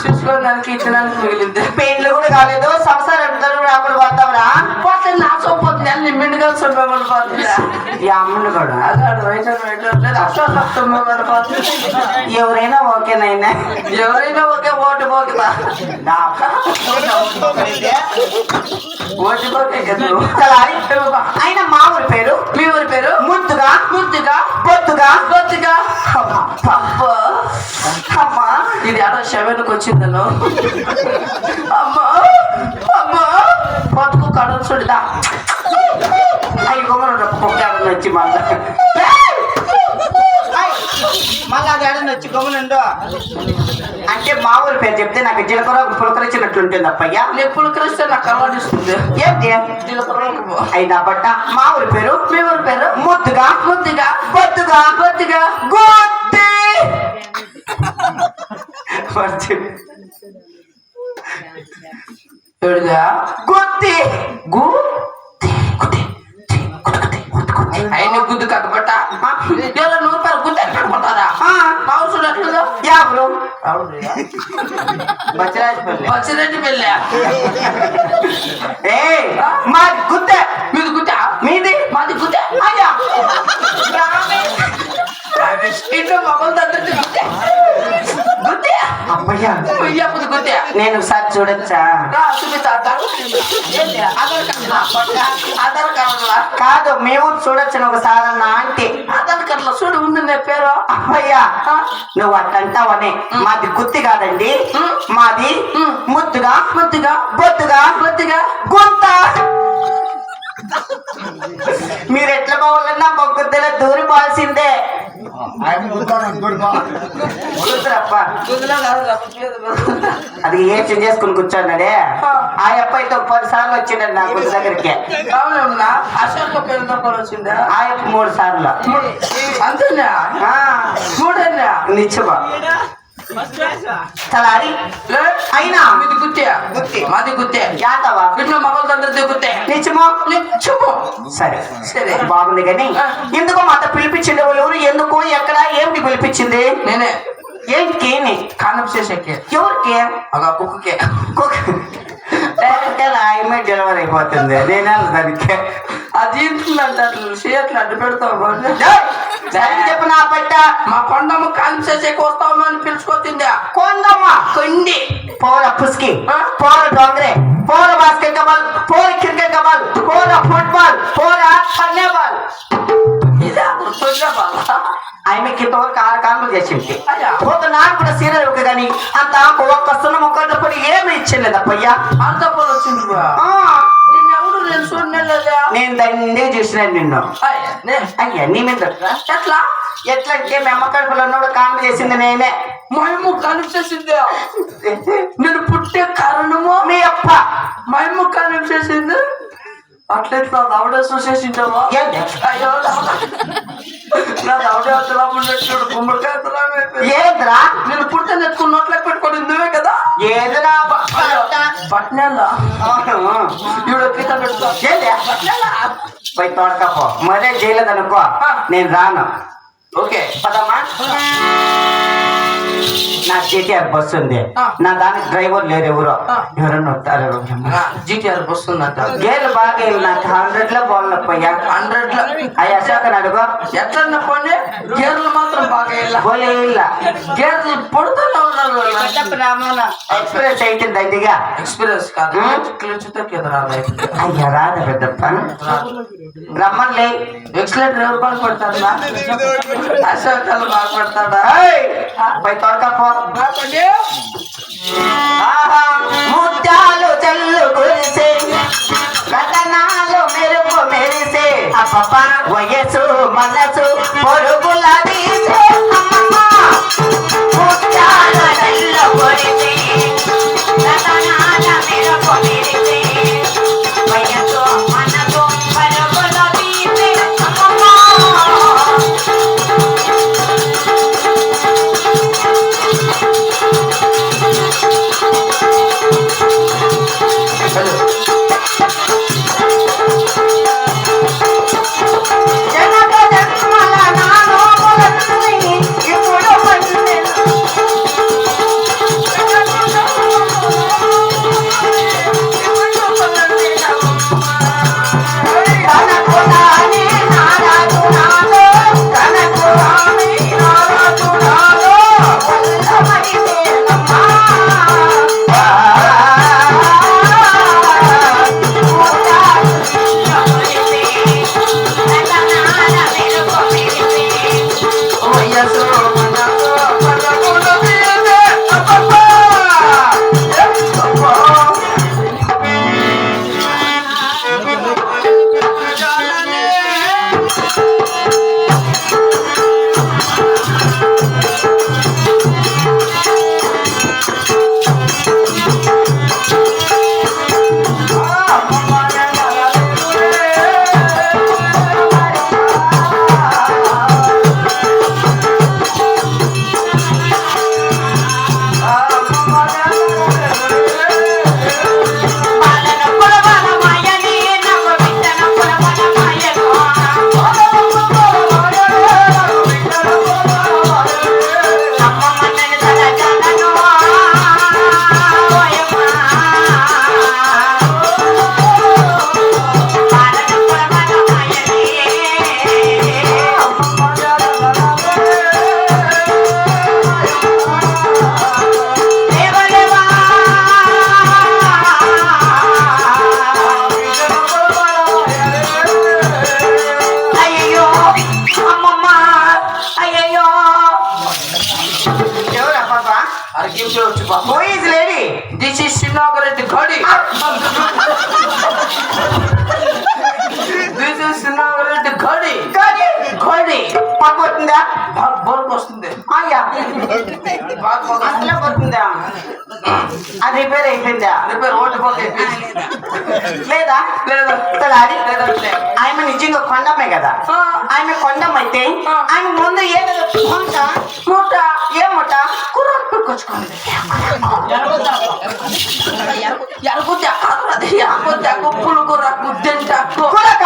D: చూసుకోవడానికి ఇచ్చడానికి మిగిలింది.
A: పెయింట్లు కూడా కాలేదు, సంసారం రాకుండా పోతావురా.
D: పోతే నా సొప్పొద్దు అన్ని మిండుగా సొప్పబడి పోతుంది.
A: ఈ అమ్ముడు కూడా ఎవరైనా ఓకేనైనా
D: ఎవరైనా ఒకే ఓటు పోకుతా ఓటు పోకే కదా.
A: అయినా మా ఊరి పేరు
D: మీ ఊరి పేరు
A: ముద్దుగా బొత్తుగా అమ్మా.
D: ఇది ఆడ 7కి వచ్చిందను అమ్మా అమ్మా బతుకు కడలు చూడదా
A: అయ్యి గొమ్మలు వచ్చి మళ్ళా మళ్ళా అది ఏడని వచ్చి గొమ్మనుండు అంటే మా ఊరి పేరు చెప్తే నాకు జీలకర్ర పులకరించినట్లుంటుంది అప్పయ్యా.
D: నీకు పులకరిస్తే నాకు అలవాటిస్తుంది.
A: ఏంటి
D: జీలకర్ర
A: అయినా బట్ట మా ఊరి పేరు
D: మీ ఊరి పేరు
A: ముద్దుగా బొత్తుగా గుత్తి
D: ఎవరిదా
A: గుత్తి
D: అయిన గుద్దు కక్కబట్ట ఎవరో 100 రూపాయలు గుద్దు కక్కబట్టారా మాంసం ఎట్లుందో
A: ఎవరు
D: బచ్చిరెడ్డి పెళ్ళా
A: మాది గుత్తే
D: మీది గుద్దా
A: మీది
D: మాది గుద్దా
A: అయ్యా
D: ఇంట్లో మమ్మల్ని దగ్గర గుద్దే
A: అమ్మయ్యా
D: అయ్యప్పుడు గుద్దే
A: నేను ఒకసారి చూడొచ్చా?
D: ఆధార్ కార్డు
A: కాదు మేము చూడొచ్చాను ఒకసారి అన్న ఆంటీ.
D: ఆధార్ కార్డులో చూడు ఉంది నీ పేరు.
A: అమ్మయ్యా నువ్వు అట్లంటావనే మాది గుత్తి కాదండి, మాది ముద్దుగా బొత్తుగా గుంత. మీరు ఎట్లా పోవాలన్నా బొగ్గుద్దెల దూరి పోవాల్సిందే. అది ఏం చేసుకుని కూర్చోన్నాడే ఆ అప్ప అయితే 10 సార్లు వచ్చిండండి నా గుడి దగ్గరికి.
D: అశోక పేరుతో వచ్చిందా
A: ఆ అప్ప 3 సార్లు
D: అంతేనా 3
A: నిచ్చబా తలారి అయినా
D: మీది గుత్తే మాది గుత్తే
A: యాతవా
D: ఇంట్లో మగవాళ్ళందరిది గుత్తే
A: నిచ్చమో సరే
D: సరే
A: బాగుంది కానీ ఎందుకో మాత పిలిపించింది ఎవరు ఎందుకు ఎక్కడ ఏమిటి పిలిపించింది?
D: నేనే
A: ఏంటికి
D: కానప్ చేసేకి
A: ఎవరికి
D: ఒక కుక్కకే
A: డెలివరీ అయిపోతుంది నేనే దానికి
D: అది ఇంటుందంటే అట్లా చేతులు అడ్డు పెడతావు
A: చెప్పు నా పట్ట
D: మా కొండమ్మ కానప్ చేసేకి వస్తామని పిలుచుకొచ్చిందా
A: కొందమ్మ
D: కొండి
A: పోర పుస్కి పోర డోంగ్రే పోర బాస్కెట్ బాల్ పోర క్రికెట్ బాల్ పోర ఫుట్బాల్ పోర వాలీబాల్
D: ఇదే గుర్తుందా బాబా
A: ఆమెకి ఇంతవరకు 6 కానుకలు చేసింది
D: అయ్యా.
A: పోతే నాకు కూడా సీరియల్ ఒక కానీ అంత ఒక్క సున్నం ఒక్క పడి ఏమి ఇచ్చలేదప్పయ్యా.
D: అంత పోలు వచ్చింది బా. నిన్ను ఎవడు నేను చూడలేదా
A: నేను దాన్ని చూసినాను నిన్ను. అయ్యా నీ మీద
D: ఎట్లా
A: ఎట్లా అంటే మీ అమ్మ కడుపులో ఉన్నోడు కానుక చేసింది నేనే.
D: మేము కనిపించేసింది నేను పుట్టే కారణము
A: మీ అప్ప
D: మేము కనిపించేసింది అట్లెట్లా దవడే చూసేసింటావా
A: ఏంటి?
D: అయ్యో నా దవడే అతలా ఉండేటాడు గుమ్మడికాయ
A: ఏంద్రా
D: నేను పుట్టే నెత్తుకుని నోట్లోకి పెట్టుకొని నువ్వే కదా
A: ఏదిరా
D: పట్నేలా ఇప్పుడు గీత పెట్టుకో
A: ఏంటి?
D: పట్నేలా
A: పోయి తోడకపో మరే చేయలేదనుకో నేను రాను.
D: ఓకే
A: పదమ్మా. నా జీటీఆర్ బస్సు ఉంది. నా దానికి డ్రైవర్ లేరు ఎవరో ఎవరన్నా వస్తారు.
D: జీటీఆర్ వస్తుందంట
A: గేర్లు బాగా వెళ్ళి నాకు 100 లో పోలపోయా
D: 100 లో
A: అయ్యా అశోక్ అడుగు
D: ఎట్లన్నా పోనీ గేర్లు మాత్రం బాగా వెళ్ళా
A: పోలే ఇల్ల
D: గేర్లు పడుతూనే ఉన్నారు
A: ఎక్స్ప్రెస్ అయితుంది అదిగా
D: ఎక్స్పీరియన్స్ కాదు క్లిచ్తో రాదు
A: అయ్యా రాదు పెద్దప్ప రమ్మన్లే.
D: ఎక్సలెంట్ ఎవరు బాగుపడతాడా అశోకాలు బాగుపడతాడా
A: పోయి తోడకపో. ముత్యాలు చల్లు కురిసే రతనాలు మెరుపు మెరిసే అప్ప వయసు మనసు పొరుగుల తీసే అమ్మమ్మ. ముత్యాలు చల్లు కురిసే రతనాల మెరుపు మెరిసే వయసు మనసు పొరుగుల తీసే అమ్మమ్మ. జనక జన్మల నానోములన్నీ ఇప్పుడు పండెను. తనకు తానే నారాజు నాలో, తనకు తానే నారాజు నాలో, వల్లమడిసేనమ్మా.
D: వయసు మనసు పొరుగుల తీసే అబ్బబ్బా. అయ్యో అమ్మమ్మ అయ్యో ఎవరా పాప అరకించే వచ్చి బాబు
A: who is lady?
D: This is సినాగరెడ్డి గడి దిస్ ఇస్ సినాగరెడ్డి గడి
A: కానీ
D: గడి
A: పడిపోతుందా?
D: బాగా బోర్కు వస్తుంది
A: అయ్యా
D: బాగా
A: అట్లా పోతుందా? అది రిపేర్ అయిపోయిందా?
D: రిపేర్ ఓటు పోతే
A: లేదా
D: లేదా
A: అది
D: లేదంటే
A: ఆమె నిజంగా కొండమే కదా. ఆమె కొండం అయితే ఆమె ముందు ఏదో మూట మూట ఏ మూట కూరలు పెట్టుకొచ్చుకోండి.
D: ఎరుగుద్ది అది ఎరుగుద్ది పులుగు గుద్దంటే
A: కూరక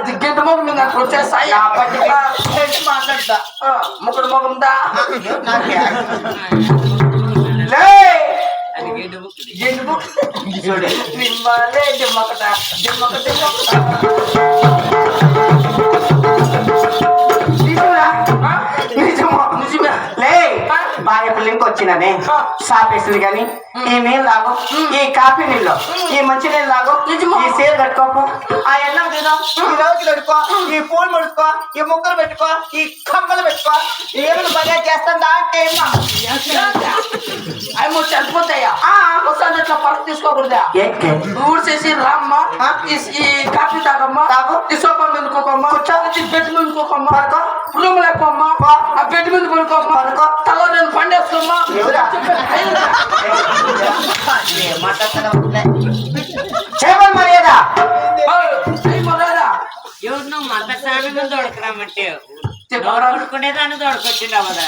D: దిగ్గంట మొగం మీద నాకు వచ్చేస్తాయి
A: మాట్లాడతా
D: ముక్కడు మొగందా జెండు బుక్ చూడు నిమ్మలే దిమ్మకట దిమ్మకట నిజమే
A: లే భార్య పిల్లకి వచ్చిననే సాపేసింది కానీ ఈ నీళ్ళు తాగు, ఈ కాఫీ నీళ్ళు, ఈ మంచి నీళ్ళు తాగు, ఈ సేలు కట్టుకోపు, ఆ ఎన్నం తినో, ఈ రోజులు పెట్టుకో, ఈ పూలు ముడుచుకో, ఈ ముక్కలు పెట్టుకో, ఈ కమ్మలు పెట్టుకో, ఏమైనా బాగా చేస్తుందా అంటే
D: అవి మూడు చనిపోతాయా ఒకసారి ఇట్లా పరుపు తీసుకోకూడదా ఊడ్చేసి రామ్మా ఈ కాఫీ తాగమ్మా
A: తాగు.
D: ఈ సోఫా మీద కోకమ్మా బెడ్ మీద కోకమ్మా రూమ్ లేకమ్మా ఆ బెడ్ మీద పడుకోమ్మా తల నేను పండేసుకోమ్మా
A: చేయమని మర్యాద
E: ఎవరు మందసానంగా దొడకరామంటే దొడుకునేదాన్ని దొడకొచ్చిండవు కదా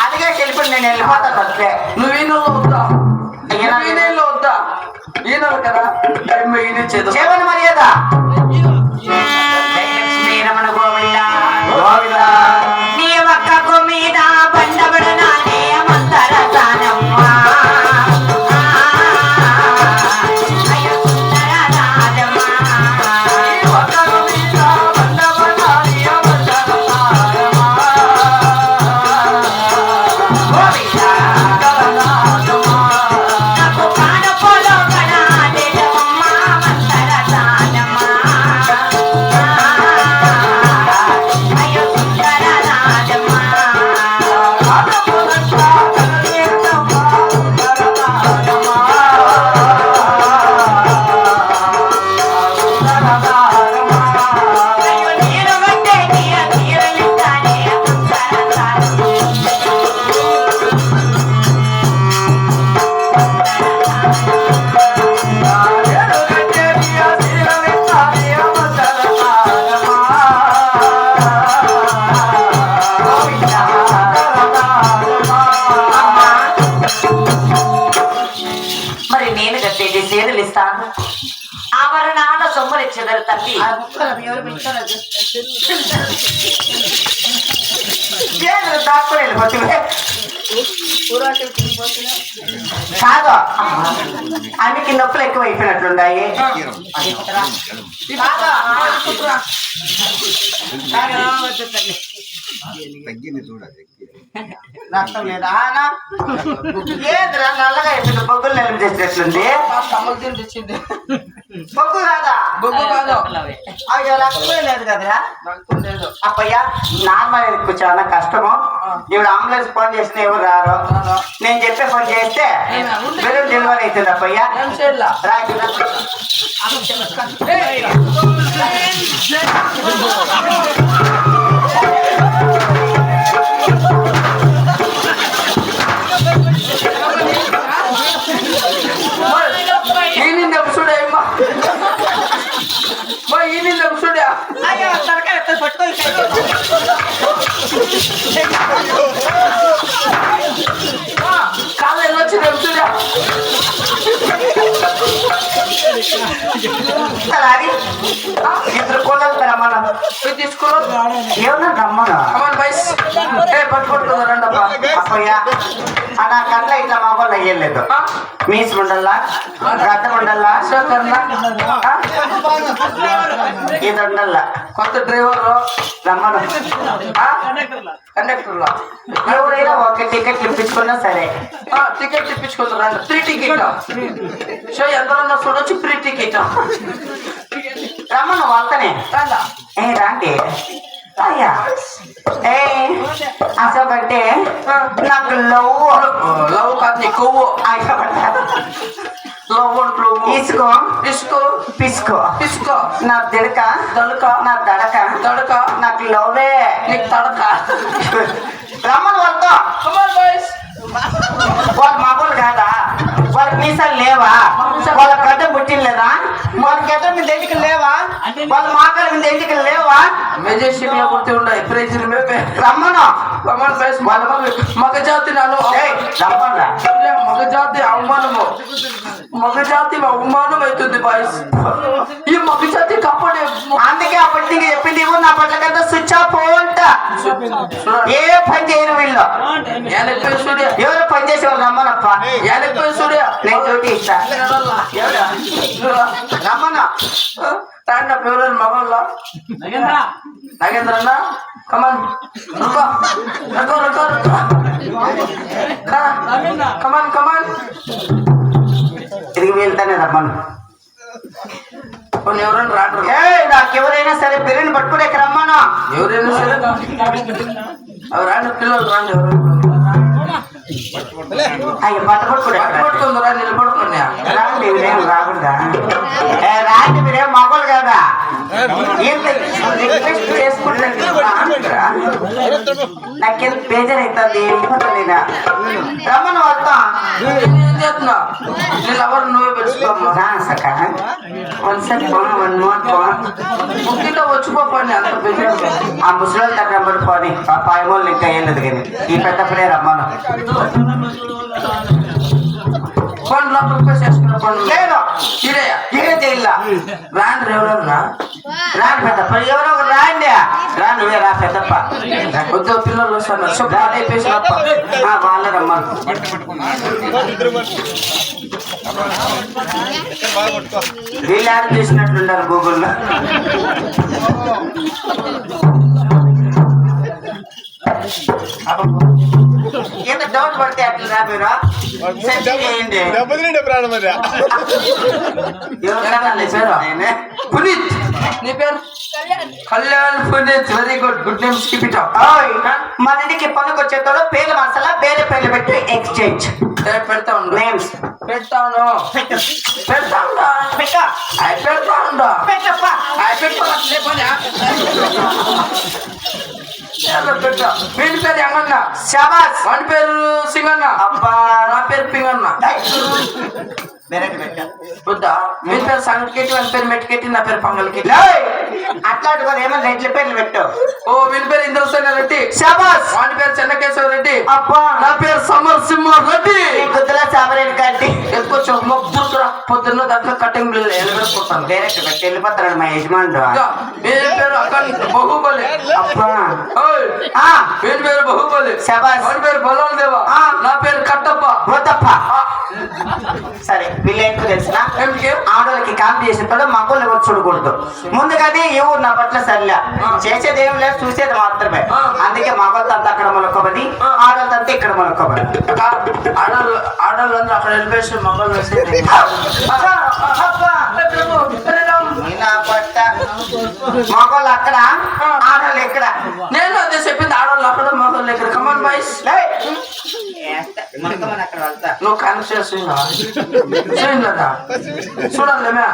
A: అందుకే తెలిపి నేను వెళ్ళిపోతాను అంతే.
D: నువ్వు ఈయనలో వద్దా ఈయనలో వద్దా ఈయన కదా ఈయన చేద్దాం
A: చేయమని మర్యాద జయలక్ష్మీ రమణ గోవింద
B: గోవిందా.
A: నీ ఒక్కకు మీద బండబడనానే మందర తానమ్మా మరి నేను కట్టేది సేదలు ఇస్తాను ఆవరణాల సొమ్మరిచ్చెదరు తల్లి దాక్కుని వెళ్ళిపోతుంది కాదు ఆమెకి నొప్పులు ఎక్కువ అయిపోయినట్లున్నాయి రక్తం లేదా లేదురా నల్లగా అయిపోయింది బొగ్గులు నెల చేసినట్లుంది
D: తెచ్చింది
A: బొగ్గు కాదా
D: బొగ్గు కాదు
A: అయ్యో రక్తమే లేదు కదరా
D: రక్తం లేదు
A: అప్పయ్యా నార్మల్ ఎక్కువ చాలా కష్టము ఇప్పుడు అంబులెన్స్ ఫోన్ చేసిన ఎవరు రారు నేను చెప్పే ఫోన్ చేస్తే వెరీ డెలివరీ అవుతుంది అప్పయ్యా
D: ఏం చేయాలా
A: రాకి
D: ఈయన చూడే అమ్మా ఈయన చూడే
A: అయ్యో తరకాయ పట్టుకొని
D: కాళ్ళు వెళ్ళొచ్చి చూడే
A: ఇద్దరు కోళ్ళు రమ్మను
D: తీసుకోరు
A: ఏమన్నా రమ్మను
D: అమ్మ బైస్ పట్టుకుంటుందా రండప్పా
A: అప్పయ్యా నా కట్ల ఇట్లా మగోళ్ళు అయ్యలేదు మీస్ ఉండల్లా గడ్డ ఉండల్లా ఇది ఉండల్లా
D: కొత్త డ్రైవర్
A: రమ్మను
D: కండక్టర్
A: ఎవరైనా ఒక టికెట్ ఇప్పించుకున్నా సరే
D: టికెట్ తెప్పించుకుంటారు రండి ఫ్రీ టికెట్ సో ఎంతలో చూడొచ్చు ఫ్రీ టికెట్
A: రమ్మను వాళ్ళతోనే
D: రండా
A: ఏ రాండి అయ్యా ఏ అసలు అంటే నాకు
D: లవ్ కాదు నీ కొవ్వు లవ్
A: ఇసుకో
D: ఇసుకో
A: పిసుకో
D: పిసుకో
A: నా దిడక
D: దొడక
A: నా దడక
D: దొడక
A: నాకు లవ్వే
D: నీకు తడక
A: రమ్మను వాళ్ళతో
D: కమాన్ బాయ్స్
A: వాళ్ళ మగోళ్ళు కాదా వాళ్ళకి మీసాలు లేవా వాళ్ళ గడ్డ పుట్టినలేదా వాళ్ళ గడ్డ మీద ఎంటికలు లేవా వాళ్ళ మాకల మీద ఎంటికలు లేవా
D: మెజెస్టిక్ లో గుర్తు ఉన్నాయి ప్రైజులు మేమే
A: రమ్మను
D: కమాన్ బాయ్స్ మగ జాతి నన్ను
A: రమ్మను
D: మగ జాతి అవమానము మగ జాతి అవమానం అవుతుంది బాయ్స్ ఈ మగ జాతి కాపాడే
A: అందుకే అప్పటి చెప్పింది నా పట్ల కదా స్విచ్ ఆఫ్ అంట. ఏ పని చేయరు వీళ్ళు.
D: ఎనక్కి సూర్య
A: ఎవరు పని చేసే వాళ్ళు రమ్మనప్ప.
D: ఎనక్కి సూర్య
A: నేను డ్యూటీ ఇస్తా. రమ్మన
D: తాండ పేరు మగల్లా నాగేంద్ర అన్న కమన్ కమన్ కమన్
A: తిరిగి వెళ్తానే రమ్మను.
D: కొన్ని ఎవరైనా రాడు
A: నాకెవరైనా సరే పిల్లని పట్టుకునే రమ్మను.
D: ఎవరైనా సరే అవి రాండి పిల్లలు రాండి ఎవరైనా
A: అయ్యి పట్టుకుంటున్నా
D: పట్టుకుందరా నిలబడుకున్నా
A: రాండి. మీరేం రాకుండా రాండి. మీరేం మగోళ్ళు కదా. రిక్వెస్ట్ చేసుకుంటాను. నాకేం బేజార్ అవుతుంది. వెళ్ళిపోతుందినా రమ్మను వస్తా.
D: ఏం చేస్తున్నా నేను ఎవరు నువ్వే పెట్టుకోమ్మా
A: సక
D: ముఖ్యంగా వచ్చిపోపండి అంత బెదిరి
A: ఆ ముసలి తగ్గ రమ్మని పోని. ఆ పాయమోళ్ళు ఇంకా ఏం లేదు కానీ ఈ పెద్ద పిల్లే రమ్మను.
D: పండ్లు ప్రిపేర్ చేసుకున్న పండ్లు
A: లేదు
D: ఇదే
A: ఇదే చేయాల.
D: రాండి ఎవరన్నా
A: రాండి పెద్దప్ప. ఎవరో ఒకరు రాండి. రా నువ్వే రా పెద్దప్ప.
D: వద్దు పిల్లలు వస్తున్నారు శుభ్రం అయిపోయినప్ప
A: వాళ్ళ రమ్మను. వీళ్ళు యాడ్ చేసినట్లుంటారు గూగుల్లో. ఎంత డౌట్ పడితే అట్లా రా మీరు. సెట్ చేయండి.
C: ప్రాణం అదే
D: పునీత్ నీ పేరు Kalyan Puneeth very good good name skip it up
A: మన ఇంటికి పనుకొచ్చేటోడు పేరు మసాలా పేరు పేర్లు పెట్టి ఎక్స్చేంజ్
D: పెడతా ఉండు
A: నేమ్స్
D: పెడతాను పెడతా ఉండా పెడతా ఉండా
A: పెట్టప్పా.
D: వీడి పేరు ఎంగన్న
A: శాబాస్.
D: వాడి పేరు సింగన్న
A: అబ్బా
D: నా పేరు పింగన్న
A: వెరైటీ
D: వద్దా వీడి పేరు సంగకెట్టి వాడి పేరు మెట్టుకెట్టి నా పేరు పంగలకెట్టి
A: అట్లాంటి కూడా ఏమన్నా రెడ్ల పేర్లు పెట్టు.
D: ఓ వీడి పేరు ఇంద్రసేన రెడ్డి
A: శాబాస్.
D: వాడి పేరు చెన్నకేశ్వర రెడ్డి
A: అబ్బా
D: నా పేరు సమర్ సింహ రెడ్డి
A: గుద్దులా చామరేని కట్టి
D: ఎత్తుకొచ్చు మొగ్గురా పొద్దున్న దాంట్లో కటింగ్ ఎలగొట్టుకుంటాను
A: డైరెక్ట్ పెట్టి వెళ్ళిపోతాడు మా యజమానుడు.
D: వీడి పేరు అక్కడ బాహుబలి
A: అబ్బా
D: వీడి పేరు బాహుబలి
A: శాబాస్.
D: వాడి పేరు బలాల్ దేవా నా పేరు కట్టప్ప
A: పోతప్ప. సరే వీళ్ళు ఏంటో తెలిసిన
D: ఏమిటి
A: ఆడోళ్ళకి కాంతి చేసేటప్పుడు మగోళ్ళు ఎవరు చూడకూడదు. ముందుగానే ఈ ఊరు నా పట్ల సరిలే. చేసేది ఏం లేదు చూసేది మాత్రమే. అందుకే మగోళ్ళతో అంతా అక్కడ మొలక్కబడి ఆడోళ్ళతో అంతా ఇక్కడ మొలక్కబడి.
D: ఆడవాళ్ళందరూ అక్కడ వెళ్ళిపోయి మగవాళ్ళు వేసి
A: మగోళ్ళు అక్కడ ఆడోళ్ళు ఇక్కడ.
D: నేను అదే చెప్పింది ఆడవాళ్ళు అక్కడ మగవాళ్ళు ఇక్కడ కమాన్ బాయ్స్
A: అక్కడ వెళ్తా.
D: నువ్వు కన్ఫ్యూజ్ చేయలేదా చూడాలేమే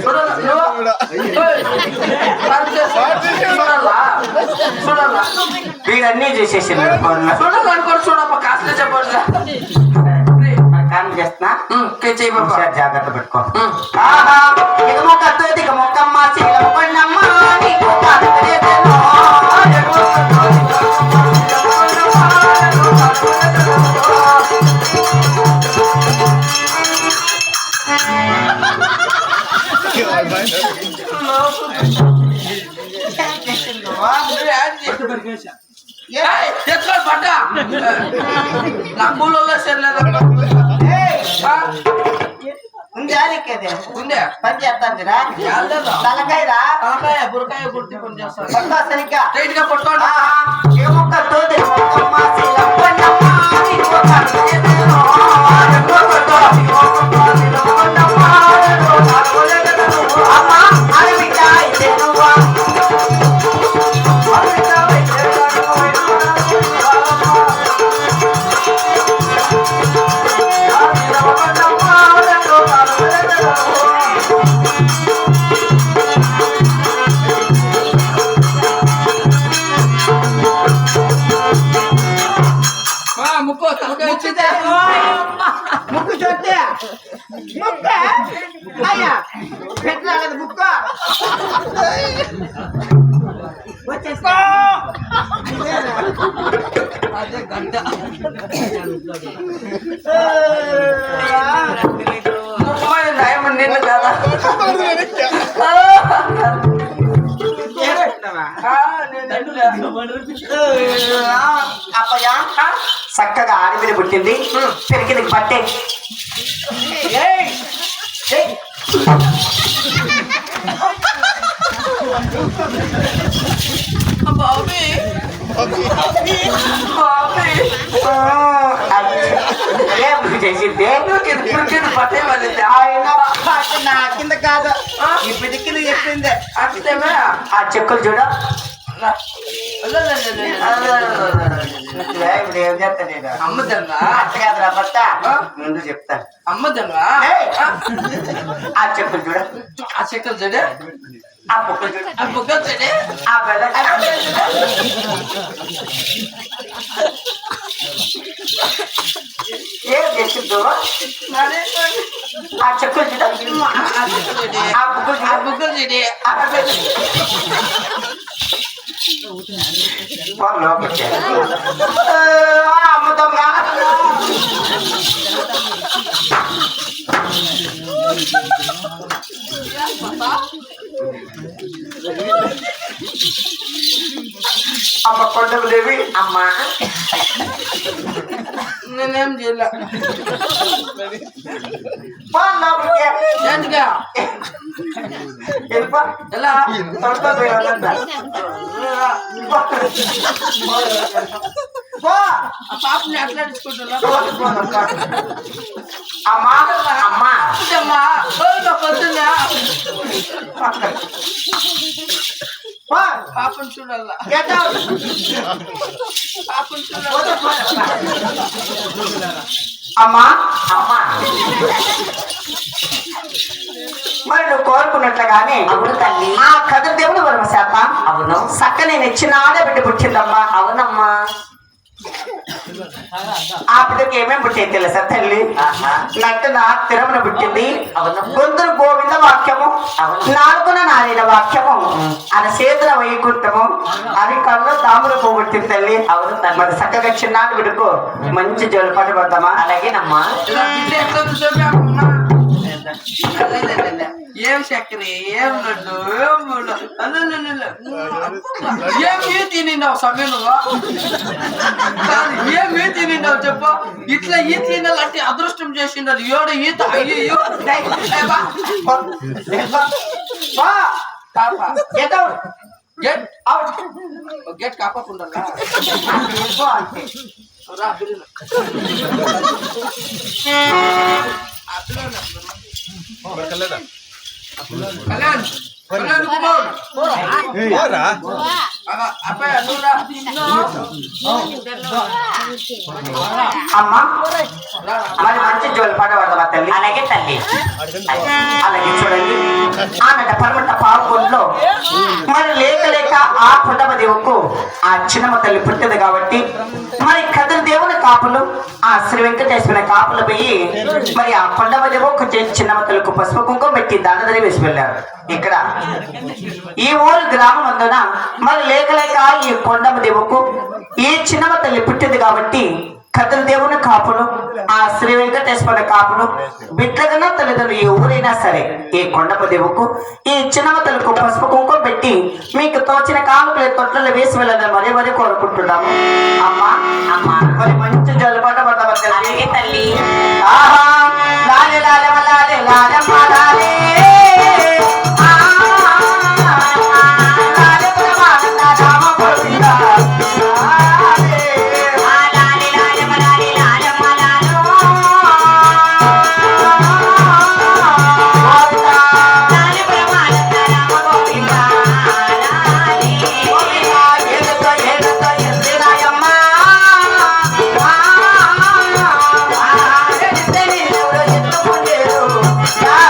D: చూడాలా చూడాలా
A: వీడన్నీ చూసేసి
D: చూడాలనుకోండి చూడప్ప కాస్త చెప్పట్లే
A: కాంతి చేస్తున్నా.
D: చెయ్యి బాబా
A: ఒకసారి జాగ్రత్త పెట్టుకో. ఇక మొక్క తోటి ఇక మొక్కమ్మ చీలమ్మన్నమ్మ నీకు కాదులేదనో.
D: పట్ట నా కూలలో సరిలేదు
A: ఉందా నీకేదే
D: ఉందే
A: పని చేస్తాందిరా తలకాయరా
D: తలకాయ బురకాయ గుర్తి పని చేస్తాను
A: పట్టుకో సరిగ్గా
D: టైట్ గా పట్టుకోండి
A: ఏ మొక్క తోటి మొక్కమ్మ చీలమ్మన్నమ్మ నీకు కాదులేదనో. అమ్మ అడవిట అయితే నువ్వా
D: ముక్కు తలకాయ వచ్చిందే
A: ముక్కు చూస్తే ముక్క అయ్యా పెట్టలేదు ముక్క వచ్చేస్తా.
D: అదే గంట నయం నిన్ను కదా
A: అప్పయ్య చక్కగా ఆడపిల్ల పుట్టింది పెరిగింది పట్టే చేసింది
D: పట్టే వెళ్ళింది
A: నా కింద కాదు ఇప్పటికి నువ్వు చెప్పింది
D: అట్లేమే
A: ఆ చెక్కులు చూడ ఇప్పుడు ఏం చేస్తా నేను
D: అమ్మదన్నా
A: అట్ట కాదురా పట్ట ముందు చెప్తాను
D: అమ్మదన్నా
A: ఆ చెక్కులు చూడ
D: ఆ చెక్కలు చూడే
A: ఆ బుక్కలు చూడ
D: ఆ బుగ్గలు చూడే
A: ఆ బెల్ల ఏం చేసిందో ఆ చెక్కులు చూడ ఆ బుక్కలు
D: ఆ బుగ్గలు చూడే
A: అమ్ముతాం అమ్మ కొండకు దేవి అమ్మా
D: నేనేం చేయలే ఏంటిగా ఎలా పాపని అట్లాడించుకుంటున్నా
A: అమ్మా అమ్మా
D: అమ్మా పొద్దున్నా పాపను చూడాలా పాపను చూడాలి
A: అమ్మా అమ్మా మరి నువ్వు కోరుకున్నట్లుగానే అవును తల్లి ఆ కథ దేవుడు వరమ శాప అవును సక్క నేను ఇచ్చిన ఆడబిడ్డ పుట్టిందమ్మా అవునమ్మా ఆ బిడ్డకి ఏమేమి పుట్టింది తెలుసా తల్లి నట్టున తిరమన పుట్టింది గొంతున గోవింద వాక్యము నాలుగున నారాయణ వాక్యము అని చేతుల వైకుంఠము అది కళ్ళ తాములు పోగొట్టింది తల్లి అవును మరి చక్కగా చిన్నాడు బిడ్డకు మంచి జోలిపాటు పడదామా అలాగేనమ్మా
D: ఏం చక్కెర ఏం లడ్డు ఏం ఏమి తినినావు సమయంలో ఏమి తినినావు చెప్పు ఇట్లా ఈ తినాలంటే అదృష్టం చేసిండారు ఏడు ఈత అయ్యో గేట్ అవుట్ గేట్ కాపకుండా రా కళ్యాణ్ కళ్యాణ్ కుమార్ అబ్బాయి
A: అమ్మా మరి మంచి జోలిపాట పడదామా తల్లి అలాగే తల్లి అలాగే చూడండి ఆమెట పరమట పావుకొండలో మరి లేక లేక ఆ పుట్టమ దేవుకు ఆ చిన్నమ్మ తల్లి పుట్టింది కాబట్టి మరి కథల దేవుని కాపులు ఆ శ్రీ వెంకటేశ్వర కాపులు పోయి మరి ఆ కొండమ దేవుకు చిన్నమ్మ తల్లికి పసుపు కుంకుమ పెట్టి దానదరి వేసి వెళ్ళారు ఇక్కడ ఈ ఊరు గ్రామం అందున మరి లేక లేక ఈ కొండమ దేవుకు ఈ చిన్నమ్మ తల్లి పుట్టింది కాబట్టి కథల దేవుని కాపులు ఆ శ్రీ వెంకటేశ్వర కాపులు బిడ్డగన్నా తల్లిదండ్రులు ఏ ఊరైనా సరే ఈ కొండప దేవుకు ఈ చిన్నమ్మ తల్లికి పసుపు కుంకుమ పెట్టి మీకు తోచిన కానుకలు తొట్లలో వేసి వెళ్ళాలని మరీ మరీ కోరుకుంటున్నాము అమ్మా అమ్మా మరి మంచి జలపాట పడతామా తల్లి ఆహా లాలే లాలే లాలే లాలమ్మ లాలే Yeah.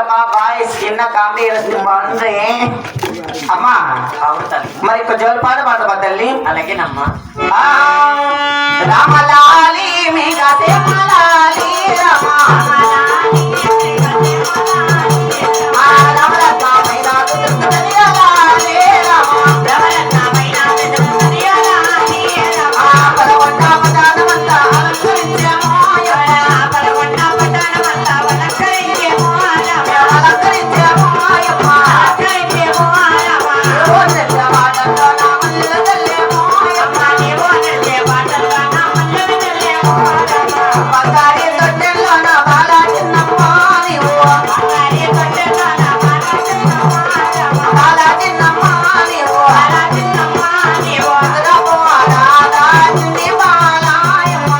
A: ఏంటమ్మా బాయ్స్ చిన్న కామెడీ బాగుంది అమ్మా
E: అవుతాను
A: మరి కొంచెం పాట పాడమా తల్లి
E: అలాగేనమ్మా
A: ఆ, రామలాలి మేఘ సేమలాలి రామరత్నమైన దుర్గదనియాలి పదకొండ పదానమంతా అలంకరించేమో అలంకరించేమో బంగారి తొట్టెల్లో నా బాల చిన్నమ్మ నీవు బాల చిన్నమ్మ నీవు రాధా చిన్ని బాలాయమ్మ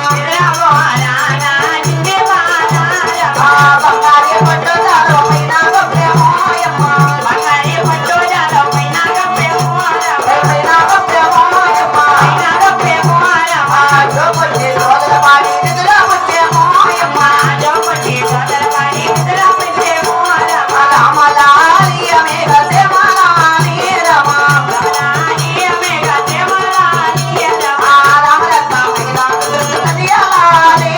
A: బంగారి పట్టు దాలో పైన గొప్పేమోయమ్మ పైన గొప్పేమోయమ్మ జోపట్టి రోజుల పాడి నిధుల వచ్చేమోయమ్మ రామలాలి మేఘ సేమలాలి రామరత్నమైన దుర్గదనియాలి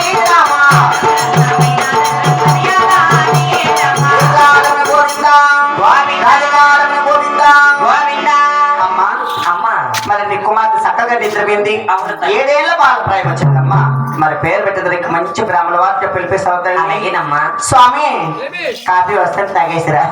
A: అమ్మా
E: అమ్మా
A: మరి నీ కుమార్తె చక్కగా నిద్రపోయింది
E: అవును తల్లి.
A: 7 ఏళ్ల బాల ప్రాయం వచ్చిందమ్మా మరి పేరు పెట్టడానికి మంచి బ్రాహ్మణ వార్త పిలిపిస్తావు
E: అలాగేనమ్మా
A: స్వామి కాఫీ వస్తే తాగేసిరా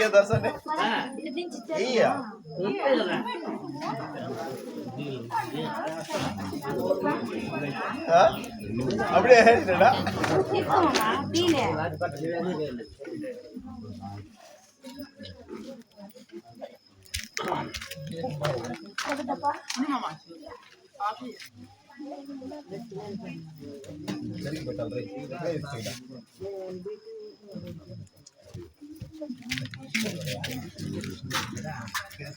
B: దర్శనే அப்படியே